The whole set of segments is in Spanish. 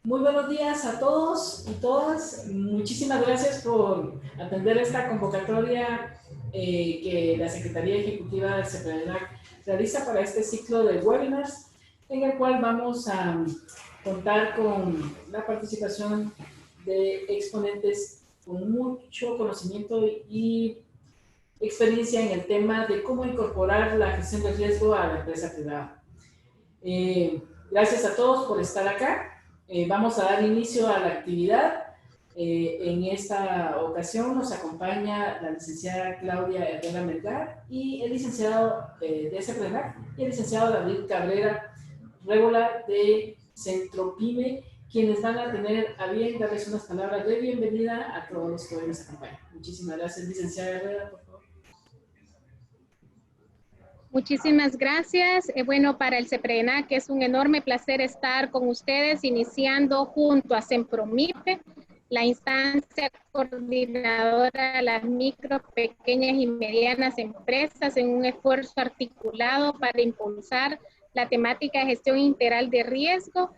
Muy buenos días a todos y todas. Muchísimas gracias por atender esta convocatoria que la Secretaría Ejecutiva del CEPRENAC realiza para este ciclo de webinars, en el cual vamos a contar con la participación de exponentes con mucho conocimiento y experiencia en el tema de cómo incorporar la gestión de riesgo a la empresa privada. Gracias a todos por estar acá. Vamos a dar inicio a la actividad. En esta ocasión nos acompaña la licenciada Claudia Herrera Melgar y el licenciado de CEPRENAC y el licenciado David Cabrera Rébola de Centropime, quienes van a tener a bien darles unas palabras de bienvenida a todos los que hoy nos acompañan. Muchísimas gracias, licenciada Herrera, por favor. Muchísimas gracias. Bueno, para el CEPRENAC es un enorme placer estar con ustedes, iniciando junto a Sempromipe, la instancia coordinadora de las micro, pequeñas y medianas empresas, en un esfuerzo articulado para impulsar la temática de gestión integral de riesgo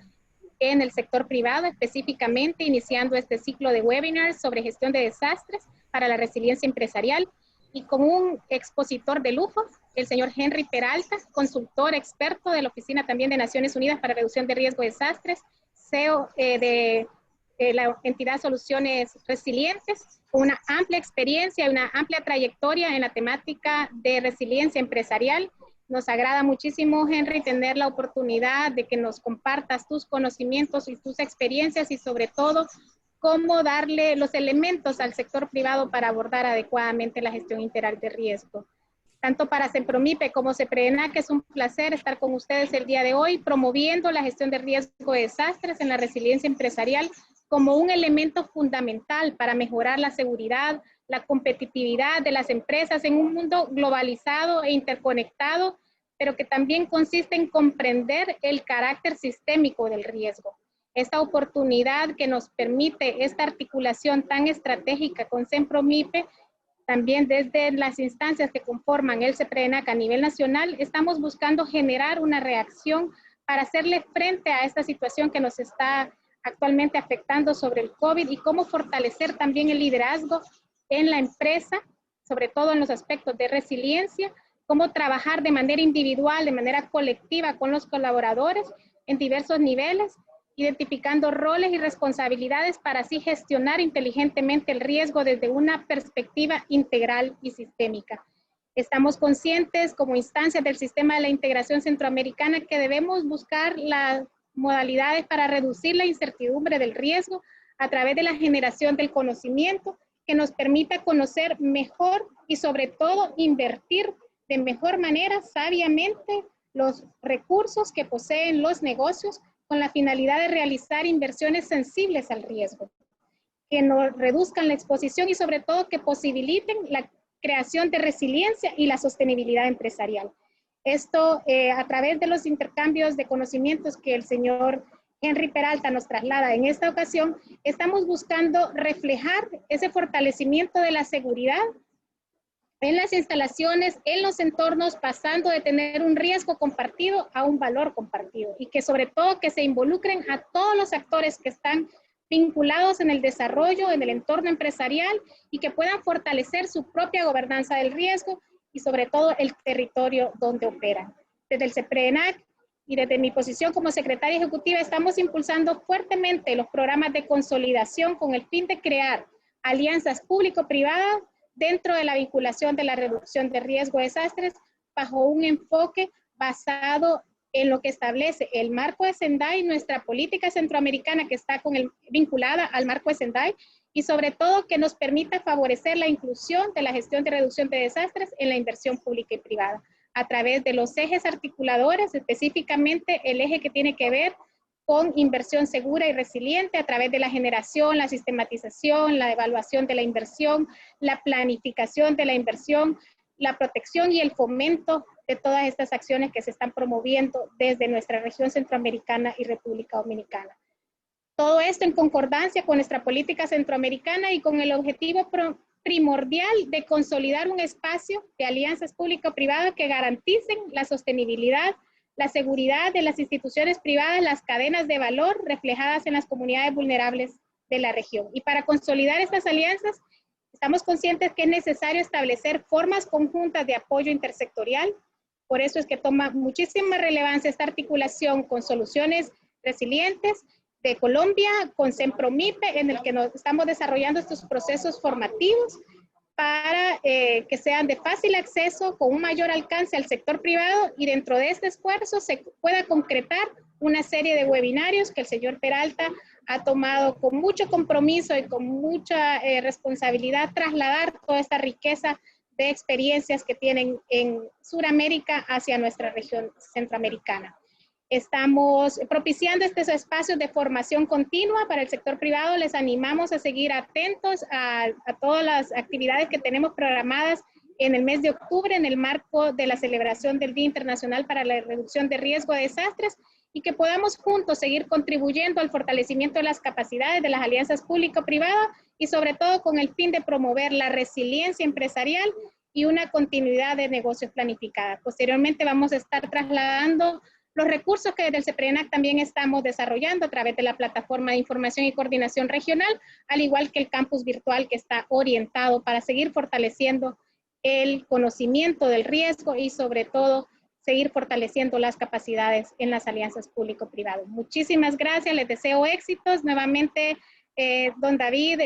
en el sector privado, específicamente iniciando este ciclo de webinars sobre gestión de desastres para la resiliencia empresarial, y con un expositor de lujo, el señor Henry Peralta, consultor experto de la Oficina también de Naciones Unidas para Reducción de Riesgo de Desastres, CEO de la entidad Soluciones Resilientes, con una amplia experiencia y una amplia trayectoria en la temática de resiliencia empresarial. Nos agrada muchísimo, Henry, tener la oportunidad de que nos compartas tus conocimientos y tus experiencias, y sobre todo cómo darle los elementos al sector privado para abordar adecuadamente la gestión integral de riesgo. Tanto para Sempromipe como CEPRENAC es un placer estar con ustedes el día de hoy, promoviendo la gestión de riesgo de desastres en la resiliencia empresarial como un elemento fundamental para mejorar la seguridad, la competitividad de las empresas en un mundo globalizado e interconectado, pero que también consiste en comprender el carácter sistémico del riesgo. Esta oportunidad que nos permite esta articulación tan estratégica con Sempromipe, también desde las instancias que conforman el CEPRENAC a nivel nacional, estamos buscando generar una reacción para hacerle frente a esta situación que nos está actualmente afectando sobre el COVID, y cómo fortalecer también el liderazgo en la empresa, sobre todo en los aspectos de resiliencia, cómo trabajar de manera individual, de manera colectiva con los colaboradores en diversos niveles, identificando roles y responsabilidades para así gestionar inteligentemente el riesgo desde una perspectiva integral y sistémica. Estamos conscientes como instancias del sistema de la integración centroamericana que debemos buscar las modalidades para reducir la incertidumbre del riesgo a través de la generación del conocimiento que nos permita conocer mejor y sobre todo invertir de mejor manera, sabiamente, los recursos que poseen los negocios con la finalidad de realizar inversiones sensibles al riesgo, que no reduzcan la exposición y sobre todo que posibiliten la creación de resiliencia y la sostenibilidad empresarial. Esto a través de los intercambios de conocimientos que el señor Henry Peralta nos traslada en esta ocasión, estamos buscando reflejar ese fortalecimiento de la seguridad en las instalaciones, en los entornos, pasando de tener un riesgo compartido a un valor compartido, y que sobre todo que se involucren a todos los actores que están vinculados en el desarrollo, en el entorno empresarial, y que puedan fortalecer su propia gobernanza del riesgo y sobre todo el territorio donde operan. Desde el CEPRENAC y desde mi posición como secretaria ejecutiva estamos impulsando fuertemente los programas de consolidación con el fin de crear alianzas público-privadas dentro de la vinculación de la reducción de riesgo de desastres bajo un enfoque basado en lo que establece el marco de Sendai, nuestra política centroamericana que está vinculada al marco de Sendai, y sobre todo que nos permita favorecer la inclusión de la gestión de reducción de desastres en la inversión pública y privada, a través de los ejes articuladores, específicamente el eje que tiene que ver con inversión segura y resiliente a través de la generación, la sistematización, la evaluación de la inversión, la planificación de la inversión, la protección y el fomento de todas estas acciones que se están promoviendo desde nuestra región centroamericana y República Dominicana. Todo esto en concordancia con nuestra política centroamericana y con el objetivo primordial de consolidar un espacio de alianzas público-privadas que garanticen la sostenibilidad, la seguridad de las instituciones privadas, las cadenas de valor reflejadas en las comunidades vulnerables de la región. Y para consolidar estas alianzas, estamos conscientes que es necesario establecer formas conjuntas de apoyo intersectorial. Por eso es que toma muchísima relevancia esta articulación con soluciones resilientes de Colombia, con Sempromipe, en el que nos estamos desarrollando estos procesos formativos para que sean de fácil acceso, con un mayor alcance al sector privado, y dentro de este esfuerzo se pueda concretar una serie de webinarios que el señor Peralta ha tomado con mucho compromiso y con mucha responsabilidad, trasladar toda esta riqueza de experiencias que tienen en Sudamérica hacia nuestra región centroamericana. Estamos propiciando estos espacios de formación continua para el sector privado. Les animamos a seguir atentos a todas las actividades que tenemos programadas en el mes de octubre en el marco de la celebración del Día Internacional para la Reducción de Riesgo de Desastres, y que podamos juntos seguir contribuyendo al fortalecimiento de las capacidades de las alianzas público-privadas y sobre todo con el fin de promover la resiliencia empresarial y una continuidad de negocios planificada. Posteriormente vamos a estar trasladando los recursos que desde el CEPRENAC también estamos desarrollando a través de la plataforma de información y coordinación regional, al igual que el campus virtual que está orientado para seguir fortaleciendo el conocimiento del riesgo y sobre todo seguir fortaleciendo las capacidades en las alianzas público-privadas. Muchísimas gracias, les deseo éxitos. Nuevamente, don David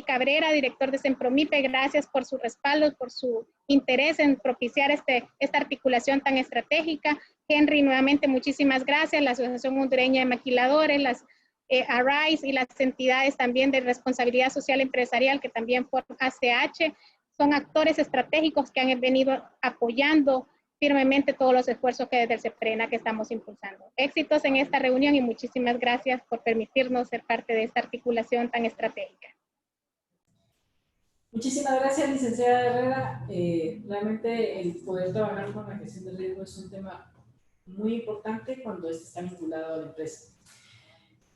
Cabrera, director de Sempromipe, gracias por su respaldo, por su interés en propiciar esta articulación tan estratégica. Henry, nuevamente muchísimas gracias, la Asociación Hondureña de Maquiladores, las ARISE y las entidades también de responsabilidad social empresarial que también forman ACH, son actores estratégicos que han venido apoyando firmemente todos los esfuerzos que desde el CEPRENAC que estamos impulsando. Éxitos en esta reunión y muchísimas gracias por permitirnos ser parte de esta articulación tan estratégica. Muchísimas gracias, licenciada Herrera. Realmente el poder trabajar con la gestión de riesgo es un tema muy importante cuando está vinculado a la empresa.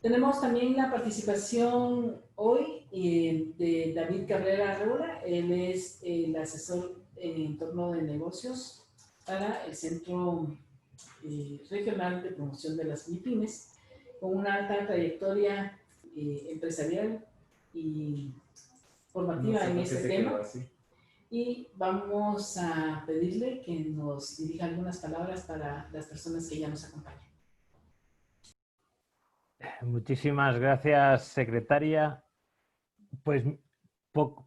Tenemos también la participación hoy de David Cabrera Arreola. Él es el asesor en entorno de negocios para el Centro Regional de Promoción de las MIPYMES, con una alta trayectoria empresarial y formativa en este tema. Y vamos a pedirle que nos dirija algunas palabras para las personas que ya nos acompañan. Muchísimas gracias, secretaria. Pues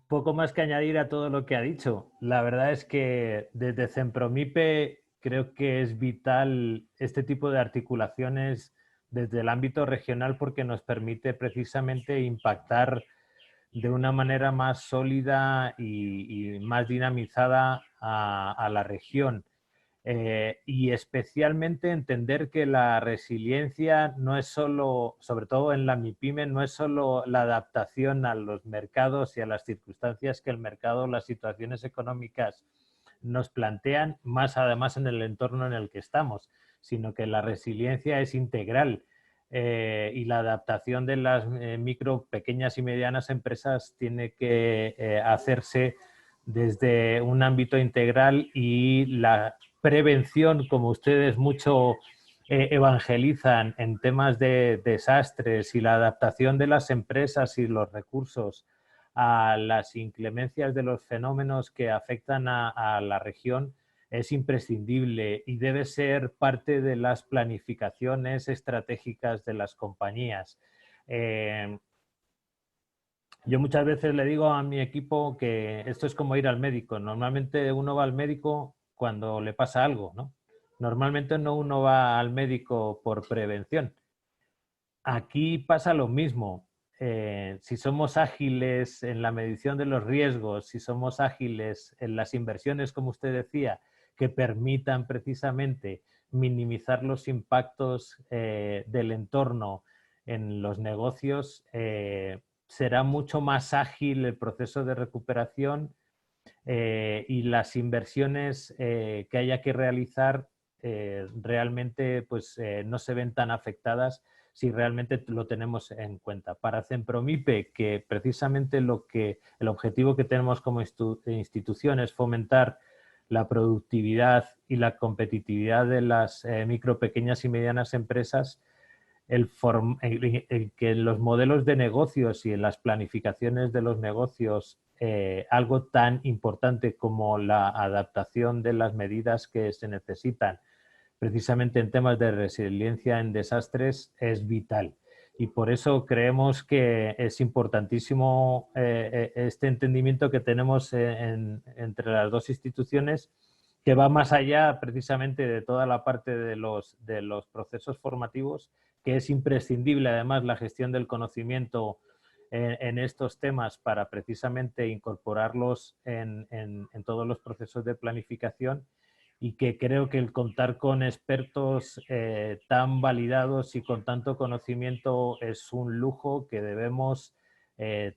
poco más que añadir a todo lo que ha dicho. La verdad es que desde Sempromipe creo que es vital este tipo de articulaciones desde el ámbito regional, porque nos permite precisamente impactar de una manera más sólida y más dinamizada a la región. Y especialmente entender que la resiliencia no es solo, sobre todo en la MIPYME, no es solo la adaptación a los mercados y a las circunstancias que el mercado, las situaciones económicas nos plantean, más además en el entorno en el que estamos, sino que la resiliencia es integral. Y la adaptación de las micro, pequeñas y medianas empresas tiene que hacerse desde un ámbito integral, y la prevención, como ustedes mucho evangelizan en temas de desastres, y la adaptación de las empresas y los recursos a las inclemencias de los fenómenos que afectan a la región, es imprescindible y debe ser parte de las planificaciones estratégicas de las compañías. Yo muchas veces le digo a mi equipo que esto es como ir al médico. Normalmente uno va al médico cuando le pasa algo, ¿no? Normalmente no uno va al médico por prevención. Aquí pasa lo mismo. Si somos ágiles en la medición de los riesgos, si somos ágiles en las inversiones, como usted decía, que permitan precisamente minimizar los impactos del entorno en los negocios, será mucho más ágil el proceso de recuperación y las inversiones que haya que realizar realmente pues, no se ven tan afectadas si realmente lo tenemos en cuenta. Para Sempromipe, que precisamente el objetivo que tenemos como institución es fomentar la productividad y la competitividad de las micro, pequeñas y medianas empresas, el que en los modelos de negocios y en las planificaciones de los negocios algo tan importante como la adaptación de las medidas que se necesitan precisamente en temas de resiliencia en desastres es vital. Y por eso creemos que es importantísimo este entendimiento que tenemos entre las dos instituciones, que va más allá precisamente de toda la parte de los procesos formativos, que es imprescindible además la gestión del conocimiento en estos temas para precisamente incorporarlos en todos los procesos de planificación, y que creo que el contar con expertos tan validados y con tanto conocimiento es un lujo que debemos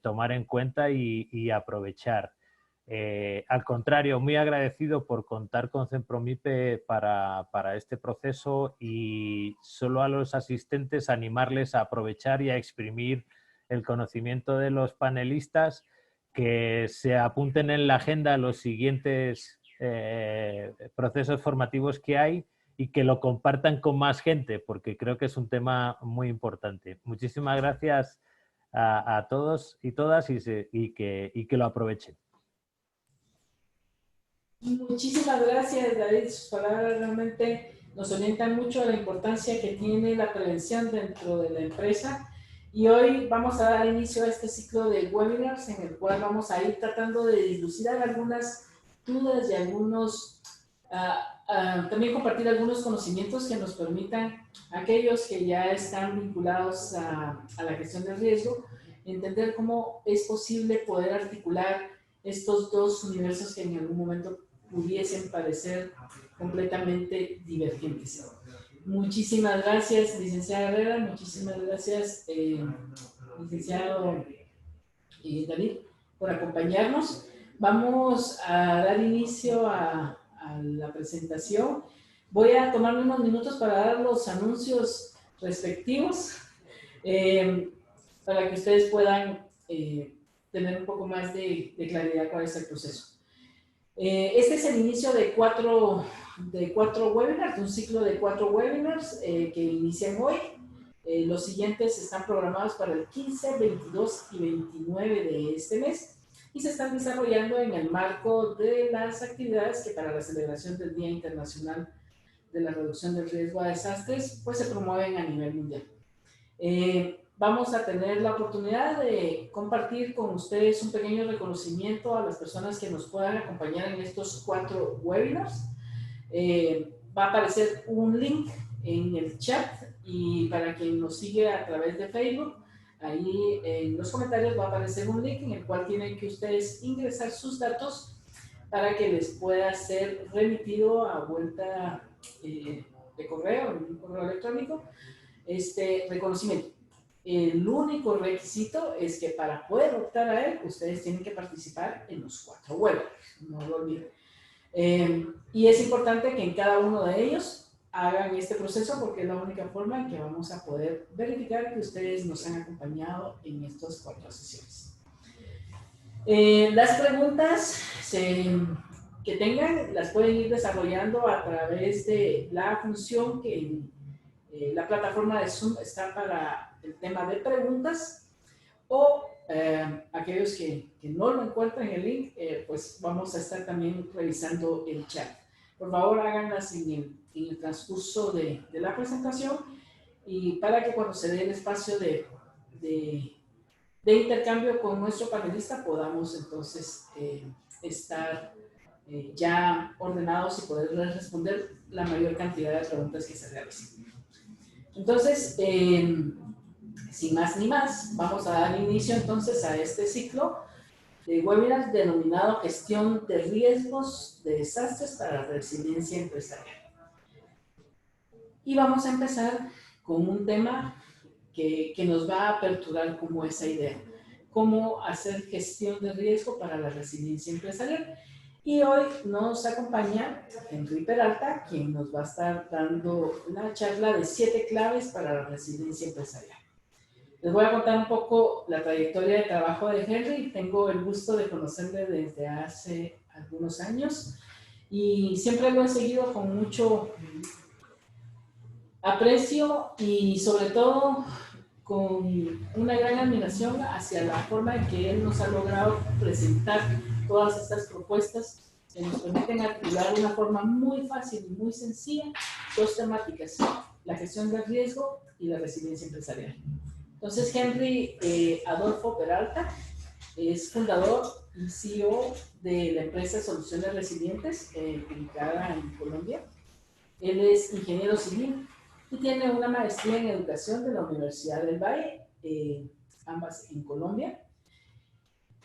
tomar en cuenta y aprovechar. Al contrario, muy agradecido por contar con Sempromipe para este proceso, y solo a los asistentes animarles a aprovechar y a exprimir el conocimiento de los panelistas, que se apunten en la agenda los siguientes procesos formativos que hay y que lo compartan con más gente, porque creo que es un tema muy importante. Muchísimas gracias a todos y todas, y que lo aprovechen. Muchísimas gracias, David. Sus palabras realmente nos orientan mucho a la importancia que tiene la prevención dentro de la empresa. Y hoy vamos a dar inicio a este ciclo de webinars en el cual vamos a ir tratando de dilucidar algunas dudas y algunos, también compartir algunos conocimientos que nos permitan a aquellos que ya están vinculados a la gestión del riesgo, entender cómo es posible poder articular estos dos universos que en algún momento pudiesen parecer completamente divergentes. Muchísimas gracias, licenciada Herrera, muchísimas gracias, licenciado David, por acompañarnos. Vamos a dar inicio a la presentación. Voy a tomarme unos minutos para dar los anuncios respectivos para que ustedes puedan tener un poco más de claridad cuál es el proceso. Este es el inicio de cuatro webinars, de un ciclo de 4 webinars que inician hoy. Los siguientes están programados para el 15, 22 y 29 de este mes y se están desarrollando en el marco de las actividades que para la celebración del Día Internacional de la Reducción del Riesgo a Desastres pues se promueven a nivel mundial. Vamos a tener la oportunidad de compartir con ustedes un pequeño reconocimiento a las personas que nos puedan acompañar en estos 4 webinars. Va a aparecer un link en el chat, y para quien nos sigue a través de Facebook, ahí en los comentarios va a aparecer un link en el cual tienen que ustedes ingresar sus datos para que les pueda ser remitido a vuelta de correo, en un correo electrónico, este reconocimiento. El único requisito es que para poder optar a él, ustedes tienen que participar en los 4 webinars, no lo olviden. Y es importante que en cada uno de ellos hagan este proceso, porque es la única forma en que vamos a poder verificar que ustedes nos han acompañado en estas 4 sesiones. Las preguntas que tengan las pueden ir desarrollando a través de la función que en la plataforma de Zoom está para el tema de preguntas, o aquellos que no lo encuentran en el link, pues vamos a estar también revisando el chat. Por favor, háganlas en el transcurso de la presentación, y para que cuando se dé el espacio de intercambio con nuestro panelista podamos entonces estar ya ordenados y poder responder la mayor cantidad de preguntas que se realicen. Entonces, sin más ni más, vamos a dar inicio entonces a este ciclo de webinars denominado Gestión de Riesgos de Desastres para la Resiliencia Empresarial. Y vamos a empezar con un tema que nos va a aperturar como esa idea, cómo hacer gestión de riesgo para la resiliencia empresarial. Y hoy nos acompaña Henry Peralta, quien nos va a estar dando una charla de 7 claves para la resiliencia empresarial. Les voy a contar un poco la trayectoria de trabajo de Henry. Tengo el gusto de conocerle desde hace algunos años y siempre lo he seguido con mucho aprecio y sobre todo con una gran admiración hacia la forma en que él nos ha logrado presentar todas estas propuestas que nos permiten articular de una forma muy fácil y muy sencilla 2 temáticas, la gestión del riesgo y la resiliencia empresarial. Entonces, Henry Adolfo Peralta es fundador y CEO de la empresa Soluciones Resilientes, ubicada en Colombia. Él es ingeniero civil y tiene una maestría en educación de la Universidad del Valle, ambas en Colombia.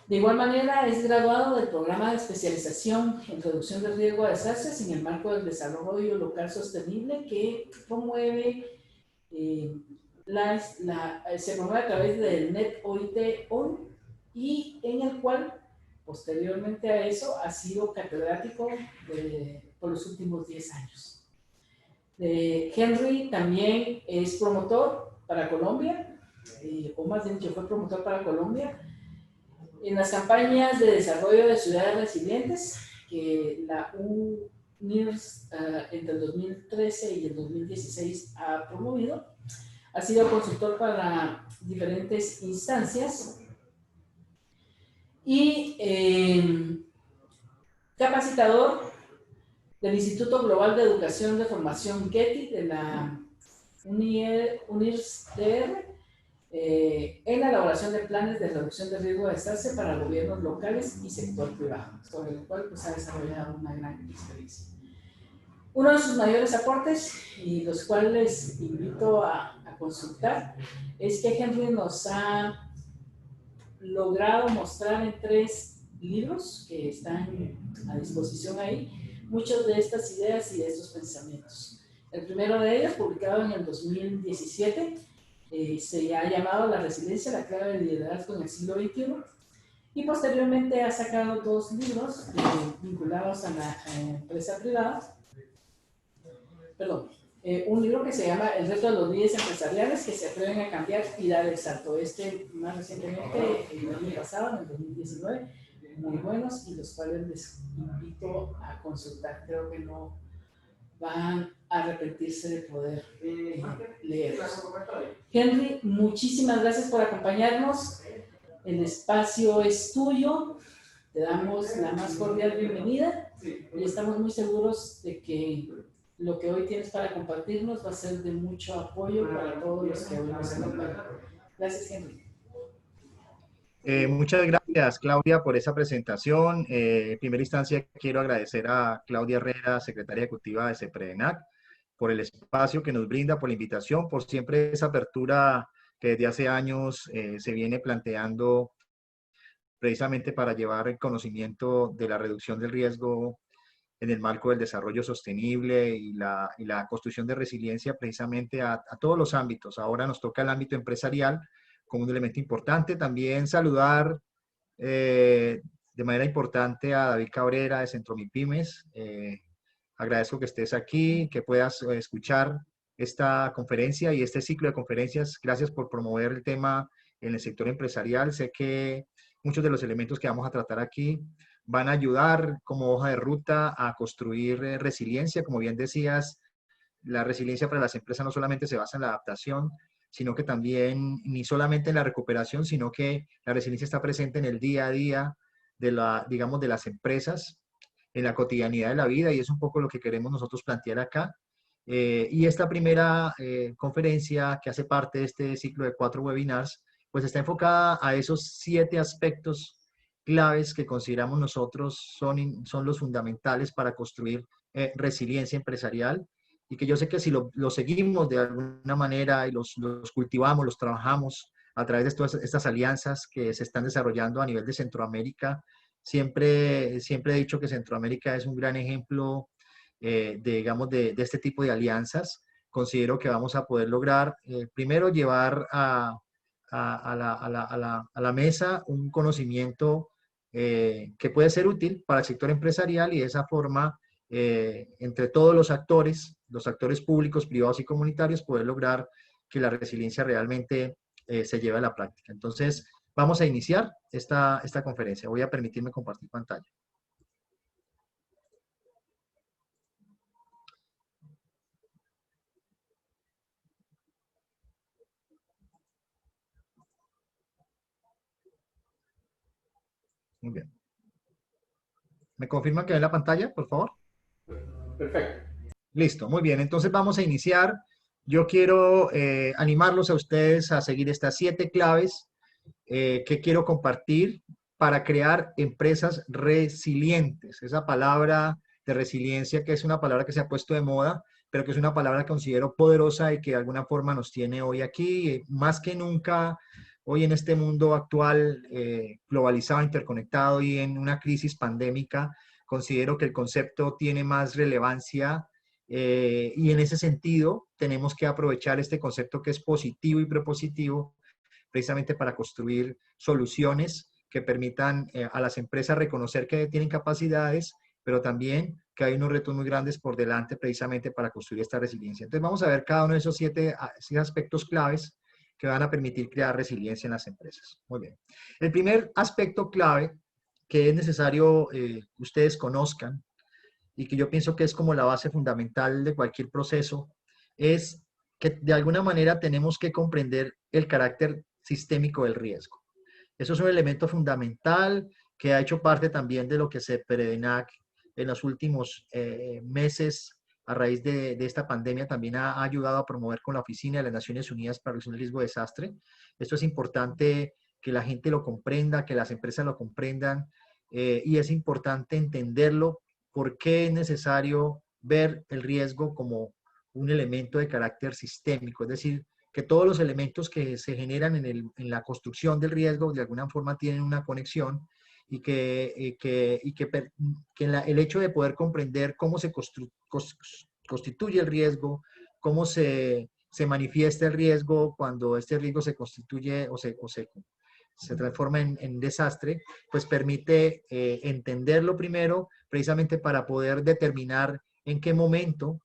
De igual manera, es graduado del programa de especialización en reducción de riesgo de desastres en el marco del desarrollo local sostenible que promueve se promueve a través del NET OIT ON y en el cual posteriormente a eso ha sido catedrático por los últimos 10 años. Henry también es promotor para Colombia, o más bien dicho, fue promotor para Colombia en las campañas de desarrollo de ciudades resilientes que la UNIRS entre el 2013 y el 2016 ha promovido. Ha sido consultor para diferentes instancias y capacitador del Instituto Global de Educación de Formación Getty de la UNIRS-TR en la elaboración de planes de reducción de riesgo de desastre para gobiernos locales y sector privado, sobre el cual pues, ha desarrollado una gran experiencia. Uno de sus mayores aportes, y los cuales invito a consultar, es que Henry nos ha logrado mostrar en 3 libros que están a disposición ahí, muchas de estas ideas y de estos pensamientos. El primero de ellos, publicado en el 2017, se ha llamado La resiliencia, la clave del liderazgo en el siglo XXI, y posteriormente ha sacado 2 libros vinculados a la empresa privada. Perdón, un libro que se llama El reto de los líderes empresariales que se atreven a cambiar y dar el salto. Más recientemente, el año pasado, en el 2019, muy buenos y los cuales les invito a consultar. Creo que no van a arrepentirse de poder leerlos. Henry, muchísimas gracias por acompañarnos. El espacio es tuyo. Te damos la más cordial bienvenida y estamos muy seguros de que lo que hoy tienes para compartirnos va a ser de mucho apoyo para todos los que hoy nos acompañan. Gracias, Henry. Muchas gracias, Claudia, por esa presentación. En primera instancia, quiero agradecer a Claudia Herrera, secretaria ejecutiva de CEPRENAC, por el espacio que nos brinda, por la invitación, por siempre esa apertura que desde hace años se viene planteando precisamente para llevar el conocimiento de la reducción del riesgo en el marco del desarrollo sostenible y la construcción de resiliencia precisamente a todos los ámbitos. Ahora nos toca el ámbito empresarial como un elemento importante. También saludar de manera importante a David Cabrera de Centro MIPYMES. Agradezco que estés aquí, que puedas escuchar esta conferencia y este ciclo de conferencias. Gracias por promover el tema en el sector empresarial. Sé que muchos de los elementos que vamos a tratar aquí van a ayudar como hoja de ruta a construir resiliencia. Como bien decías, la resiliencia para las empresas no solamente se basa en la adaptación, sino que también, ni solamente en la recuperación, sino que la resiliencia está presente en el día a día de digamos, de las empresas, en la cotidianidad de la vida, y es un poco lo que queremos nosotros plantear acá. Y esta primera conferencia, que hace parte de este ciclo de 4 webinars, pues está enfocada a esos 7 aspectos claves que consideramos nosotros son los fundamentales para construir resiliencia empresarial, y que yo sé que si lo seguimos de alguna manera y los cultivamos, los trabajamos a través de todas estas alianzas que se están desarrollando a nivel de Centroamérica. Siempre he dicho que Centroamérica es un gran ejemplo digamos, de este tipo de alianzas. considero que vamos a poder lograr, primero, llevar a la mesa un conocimiento que puede ser útil para el sector empresarial y de esa forma, entre todos los actores públicos, privados y comunitarios, poder lograr que la resiliencia realmente se lleve a la práctica. Entonces, vamos a iniciar esta conferencia. Voy a permitirme compartir pantalla. Muy bien. ¿Me confirman que ven la pantalla, por favor? Perfecto. Listo, muy bien. Entonces vamos a iniciar. Yo quiero animarlos a ustedes a seguir estas 7 claves que quiero compartir para crear empresas resilientes. Esa palabra de resiliencia, que es una palabra que se ha puesto de moda, pero que es una palabra que considero poderosa y que de alguna forma nos tiene hoy aquí, más que nunca, hoy en este mundo actual, globalizado, interconectado y en una crisis pandémica, considero que el concepto tiene más relevancia y en ese sentido tenemos que aprovechar este concepto que es positivo y propositivo precisamente para construir soluciones que permitan a las empresas reconocer que tienen capacidades, pero también que hay unos retos muy grandes por delante precisamente para construir esta resiliencia. Entonces vamos a ver cada uno de esos 7 aspectos claves que van a permitir crear resiliencia en las empresas. Muy bien. El primer aspecto clave que es necesario ustedes conozcan y que yo pienso que es como la base fundamental de cualquier proceso, es que de alguna manera tenemos que comprender el carácter sistémico del riesgo. Eso es un elemento fundamental que ha hecho parte también de lo que CEPRENAC en los últimos meses a raíz de esta pandemia también ha ayudado a promover con la Oficina de las Naciones Unidas para Reducción del Riesgo de Desastre. Esto es importante que la gente lo comprenda, que las empresas lo comprendan y es importante entenderlo por qué es necesario ver el riesgo como un elemento de carácter sistémico, es decir, que todos los elementos que se generan en la construcción del riesgo de alguna forma tienen una conexión y que el hecho de poder comprender cómo se constituye el riesgo, cómo se manifiesta el riesgo cuando este riesgo se constituye o se transforma en desastre, pues permite entenderlo primero precisamente para poder determinar en qué momento,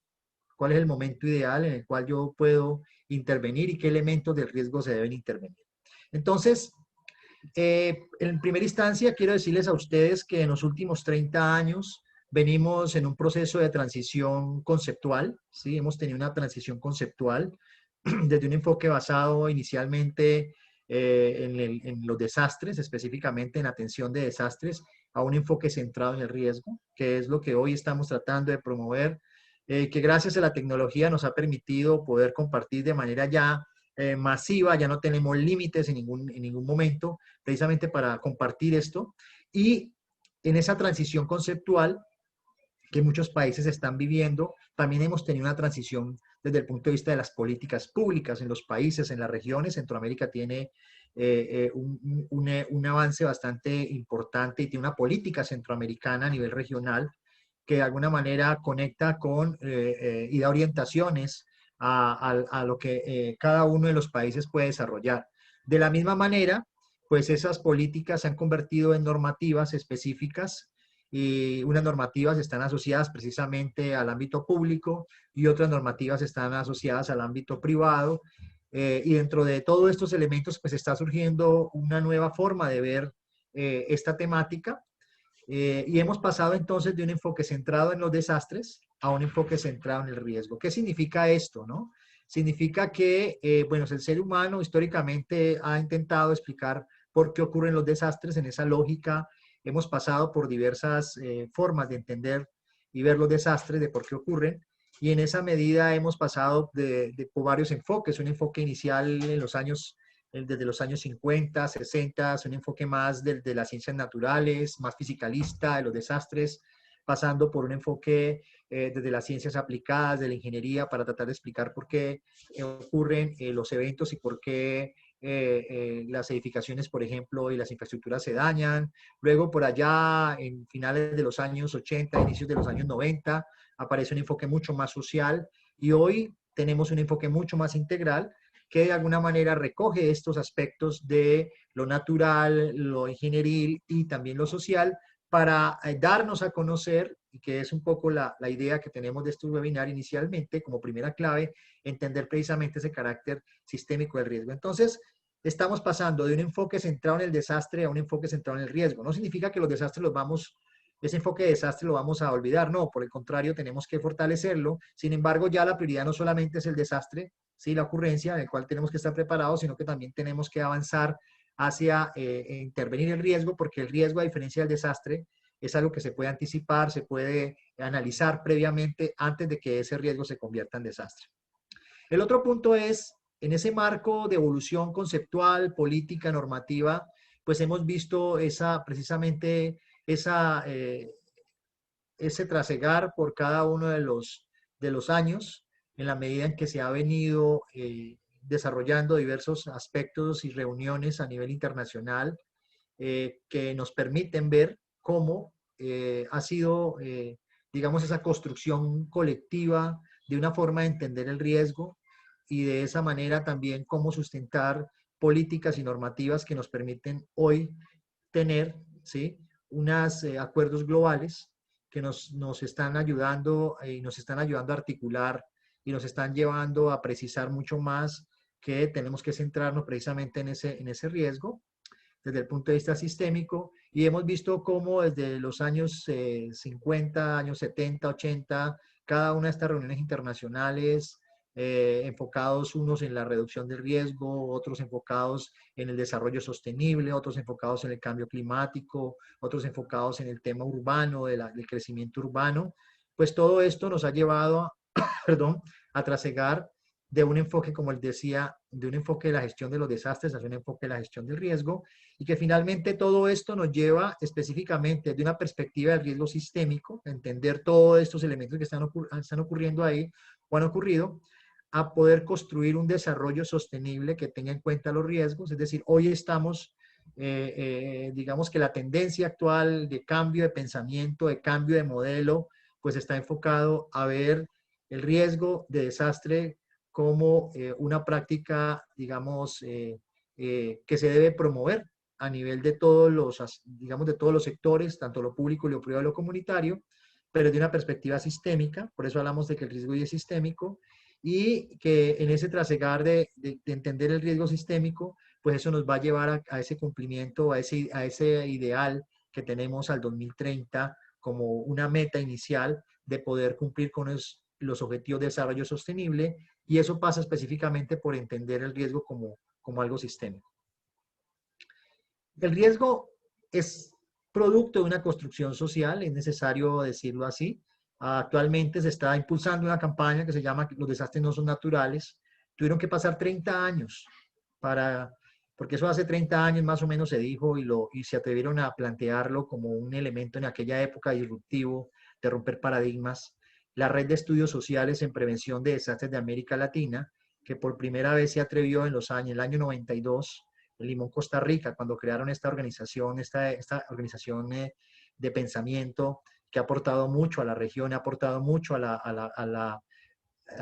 cuál es el momento ideal en el cual yo puedo intervenir y qué elementos del riesgo se deben intervenir. Entonces, en primera instancia, quiero decirles a ustedes que en los últimos 30 años venimos en un proceso de transición conceptual, ¿sí? Hemos tenido una transición conceptual desde un enfoque basado inicialmente en los desastres, específicamente en atención de desastres, a un enfoque centrado en el riesgo, que es lo que hoy estamos tratando de promover, que gracias a la tecnología nos ha permitido poder compartir de manera ya masiva, ya no tenemos límites en ningún momento, precisamente para compartir esto. Y en esa transición conceptual que muchos países están viviendo, también hemos tenido una transición desde el punto de vista de las políticas públicas en los países, en las regiones. Centroamérica tiene un avance bastante importante y tiene una política centroamericana a nivel regional que de alguna manera conecta con y da orientaciones a lo que cada uno de los países puede desarrollar. De la misma manera, pues esas políticas se han convertido en normativas específicas y unas normativas están asociadas precisamente al ámbito público y otras normativas están asociadas al ámbito privado. Y dentro de todos estos elementos, pues está surgiendo una nueva forma de ver esta temática. Y hemos pasado entonces de un enfoque centrado en los desastres a un enfoque centrado en el riesgo. ¿Qué significa esto, no? Significa que, bueno, el ser humano históricamente ha intentado explicar por qué ocurren los desastres. En esa lógica hemos pasado por diversas formas de entender y ver los desastres, de por qué ocurren. Y en esa medida hemos pasado por varios enfoques. Un enfoque inicial en los años desde los años 50, 60, un enfoque más de las ciencias naturales, más fisicalista, de los desastres, pasando por un enfoque desde las ciencias aplicadas, de la ingeniería, para tratar de explicar por qué ocurren los eventos y por qué las edificaciones, por ejemplo, y las infraestructuras se dañan. Luego, por allá, en finales de los años 80, inicios de los años 90, aparece un enfoque mucho más social. Y hoy tenemos un enfoque mucho más integral que de alguna manera recoge estos aspectos de lo natural, lo ingenieril y también lo social para darnos a conocer, y que es un poco la idea que tenemos de este webinar inicialmente como primera clave, entender precisamente ese carácter sistémico del riesgo. Entonces, estamos pasando de un enfoque centrado en el desastre a un enfoque centrado en el riesgo. No significa que los desastres ese enfoque de desastre lo vamos a olvidar, no, por el contrario, tenemos que fortalecerlo. Sin embargo, ya la prioridad no solamente es el desastre, ¿sí? La ocurrencia, en el cual tenemos que estar preparados, sino que también tenemos que avanzar hacia intervenir el riesgo, porque el riesgo, a diferencia del desastre, es algo que se puede anticipar, se puede analizar previamente antes de que ese riesgo se convierta en desastre. El otro punto es, en ese marco de evolución conceptual, política, normativa, pues hemos visto precisamente ese trasegar por cada uno de los años, en la medida en que se ha venido desarrollando diversos aspectos y reuniones a nivel internacional que nos permiten ver cómo ha sido, digamos, esa construcción colectiva de una forma de entender el riesgo y de esa manera también cómo sustentar políticas y normativas que nos permiten hoy tener, ¿sí?, unos acuerdos globales que nos están ayudando y nos están ayudando a articular y nos están llevando a precisar mucho más que tenemos que centrarnos precisamente en ese riesgo desde el punto de vista sistémico, y hemos visto cómo desde los años 50, años 70, 80, cada una de estas reuniones internacionales, enfocados unos en la reducción del riesgo, otros enfocados en el desarrollo sostenible, otros enfocados en el cambio climático, otros enfocados en el tema urbano, del crecimiento urbano, pues todo esto nos ha llevado perdón, a trasegar de un enfoque, como él decía, de un enfoque de la gestión de los desastres hacia un enfoque de la gestión del riesgo, y que finalmente todo esto nos lleva específicamente de una perspectiva del riesgo sistémico, entender todos estos elementos que están ocurriendo ahí o han ocurrido, a poder construir un desarrollo sostenible que tenga en cuenta los riesgos. Es decir, hoy estamos, digamos que la tendencia actual de cambio de pensamiento, de cambio de modelo, pues está enfocado a ver el riesgo de desastre como una práctica, digamos, que se debe promover a nivel de todos digamos, de todos los sectores, tanto lo público, lo privado y lo comunitario, pero de una perspectiva sistémica. Por eso hablamos de que el riesgo es sistémico, y que en ese trasegar de entender el riesgo sistémico, pues eso nos va a llevar a ese cumplimiento, a ese ideal que tenemos al 2030 como una meta inicial de poder cumplir con los objetivos de desarrollo sostenible, y eso pasa específicamente por entender el riesgo como algo sistémico. El riesgo es producto de una construcción social, es necesario decirlo así. Actualmente se está impulsando una campaña que se llama Los desastres no son naturales. Tuvieron que pasar 30 años porque eso hace 30 años más o menos se dijo y se atrevieron a plantearlo como un elemento en aquella época disruptivo de romper paradigmas. La Red de Estudios Sociales en Prevención de Desastres de América Latina, que por primera vez se atrevió en el año 92, en Limón, Costa Rica, cuando crearon esta organización, de pensamiento que ha aportado mucho a la región, ha aportado mucho a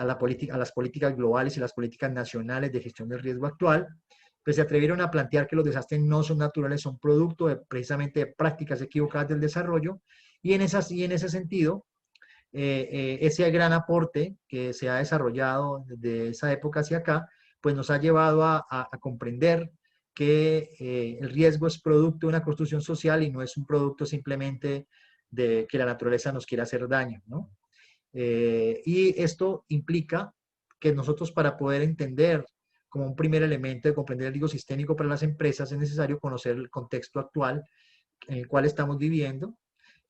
las políticas globales y las políticas nacionales de gestión del riesgo actual, pues se atrevieron a plantear que los desastres no son naturales, son producto precisamente de prácticas equivocadas del desarrollo, y en ese sentido, ese gran aporte que se ha desarrollado desde esa época hacia acá, pues nos ha llevado a comprender que el riesgo es producto de una construcción social y no es un producto simplemente de que la naturaleza nos quiera hacer daño, ¿no? Y esto implica que nosotros, para poder entender como un primer elemento de comprender el riesgo sistémico para las empresas, es necesario conocer el contexto actual en el cual estamos viviendo,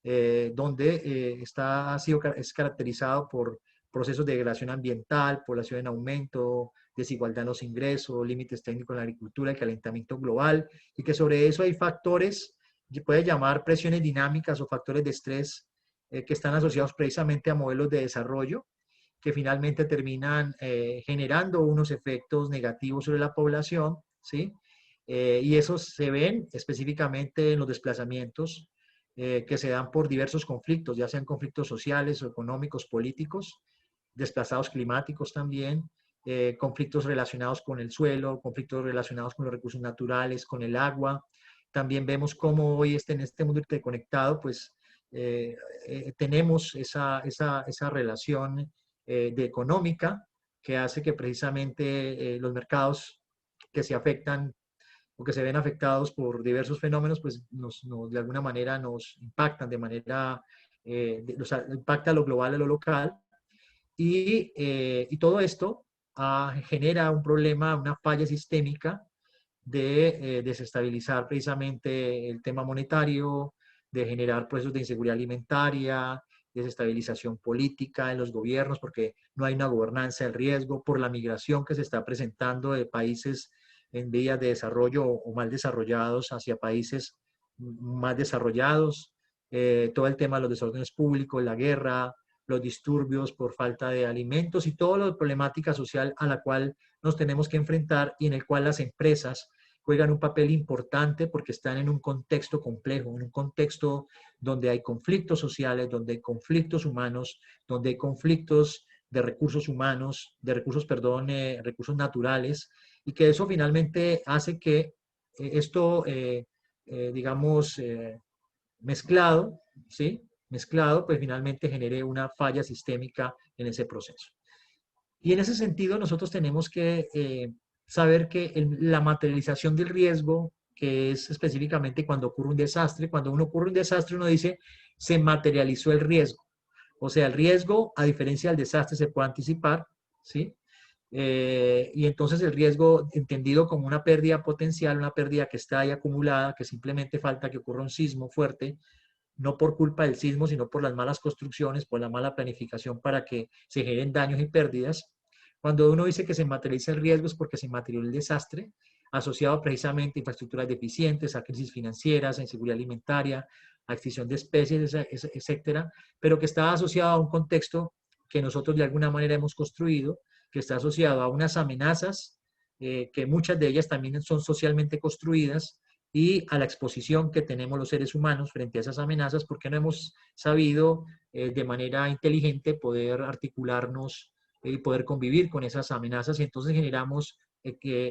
donde es caracterizado por procesos de degradación ambiental, población en aumento, desigualdad en los ingresos, límites técnicos en la agricultura, el calentamiento global, y que sobre eso hay factores que puede llamar presiones dinámicas o factores de estrés que están asociados precisamente a modelos de desarrollo, que finalmente terminan generando unos efectos negativos sobre la población, ¿sí? Y esos se ven específicamente en los desplazamientos que se dan por diversos conflictos, ya sean conflictos sociales o económicos, políticos, desplazados climáticos también, conflictos relacionados con el suelo, conflictos relacionados con los recursos naturales, con el agua. También vemos cómo hoy en este mundo interconectado, pues tenemos esa relación de económica que hace que precisamente los mercados que se afectan o que se ven afectados por diversos fenómenos, pues de alguna manera nos impactan de manera, impacta lo global a lo local. Y todo esto genera un problema, una falla sistémica de desestabilizar precisamente el tema monetario, de generar procesos de inseguridad alimentaria, desestabilización política en los gobiernos, porque no hay una gobernanza del riesgo, por la migración que se está presentando de países en vías de desarrollo o mal desarrollados hacia países más desarrollados, todo el tema de los desórdenes públicos, la guerra, los disturbios por falta de alimentos y toda la problemática social a la cual nos tenemos que enfrentar y en el cual las empresas juegan un papel importante porque están en un contexto complejo, en un contexto donde hay conflictos sociales, donde hay conflictos humanos, donde hay conflictos de recursos humanos, de recursos, perdón, recursos naturales, y que eso finalmente hace que esto, digamos, mezclado, ¿sí? Mezclado, pues finalmente genere una falla sistémica en ese proceso. Y en ese sentido nosotros tenemos que saber que la materialización del riesgo, que es específicamente cuando ocurre un desastre, cuando uno ocurre un desastre uno dice, se materializó el riesgo. O sea, el riesgo, a diferencia del desastre, se puede anticipar, ¿sí? Y entonces el riesgo entendido como una pérdida potencial, una pérdida que está ahí acumulada, que simplemente falta que ocurra un sismo fuerte, no por culpa del sismo, sino por las malas construcciones, por la mala planificación para que se generen daños y pérdidas. Cuando uno dice que se materializa el riesgo es porque se materializó el desastre, asociado precisamente a infraestructuras deficientes, a crisis financieras, a inseguridad alimentaria, a extinción de especies, etcétera, pero que está asociado a un contexto que nosotros de alguna manera hemos construido, que está asociado a unas amenazas, que muchas de ellas también son socialmente construidas, y a la exposición que tenemos los seres humanos frente a esas amenazas, porque no hemos sabido de manera inteligente poder articularnos y poder convivir con esas amenazas, y entonces generamos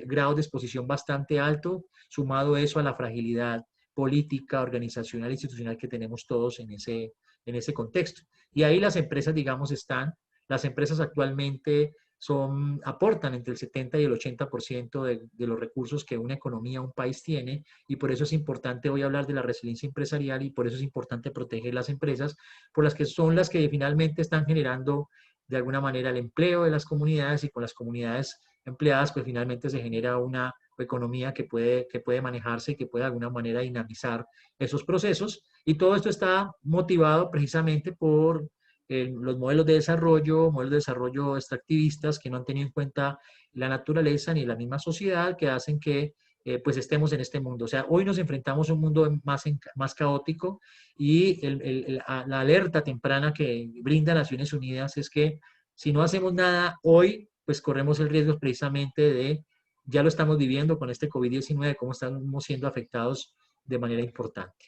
grados de exposición bastante alto, sumado eso a la fragilidad política, organizacional, institucional que tenemos todos en ese contexto. Y ahí las empresas, digamos, las empresas actualmente aportan entre el 70 y el 80% de los recursos que una economía, un país tiene, y por eso es importante hoy hablar de la resiliencia empresarial y por eso es importante proteger las empresas, por las que son las que finalmente están generando de alguna manera el empleo de las comunidades, y con las comunidades empleadas pues finalmente se genera una economía que puede manejarse y que puede de alguna manera dinamizar esos procesos, y todo esto está motivado precisamente por los modelos de desarrollo extractivistas que no han tenido en cuenta la naturaleza ni la misma sociedad, que hacen que pues estemos en este mundo. O sea, hoy nos enfrentamos a un mundo más caótico, y la alerta temprana que brinda Naciones Unidas es que si no hacemos nada hoy, pues corremos el riesgo precisamente ya lo estamos viviendo con este COVID-19, cómo estamos siendo afectados de manera importante.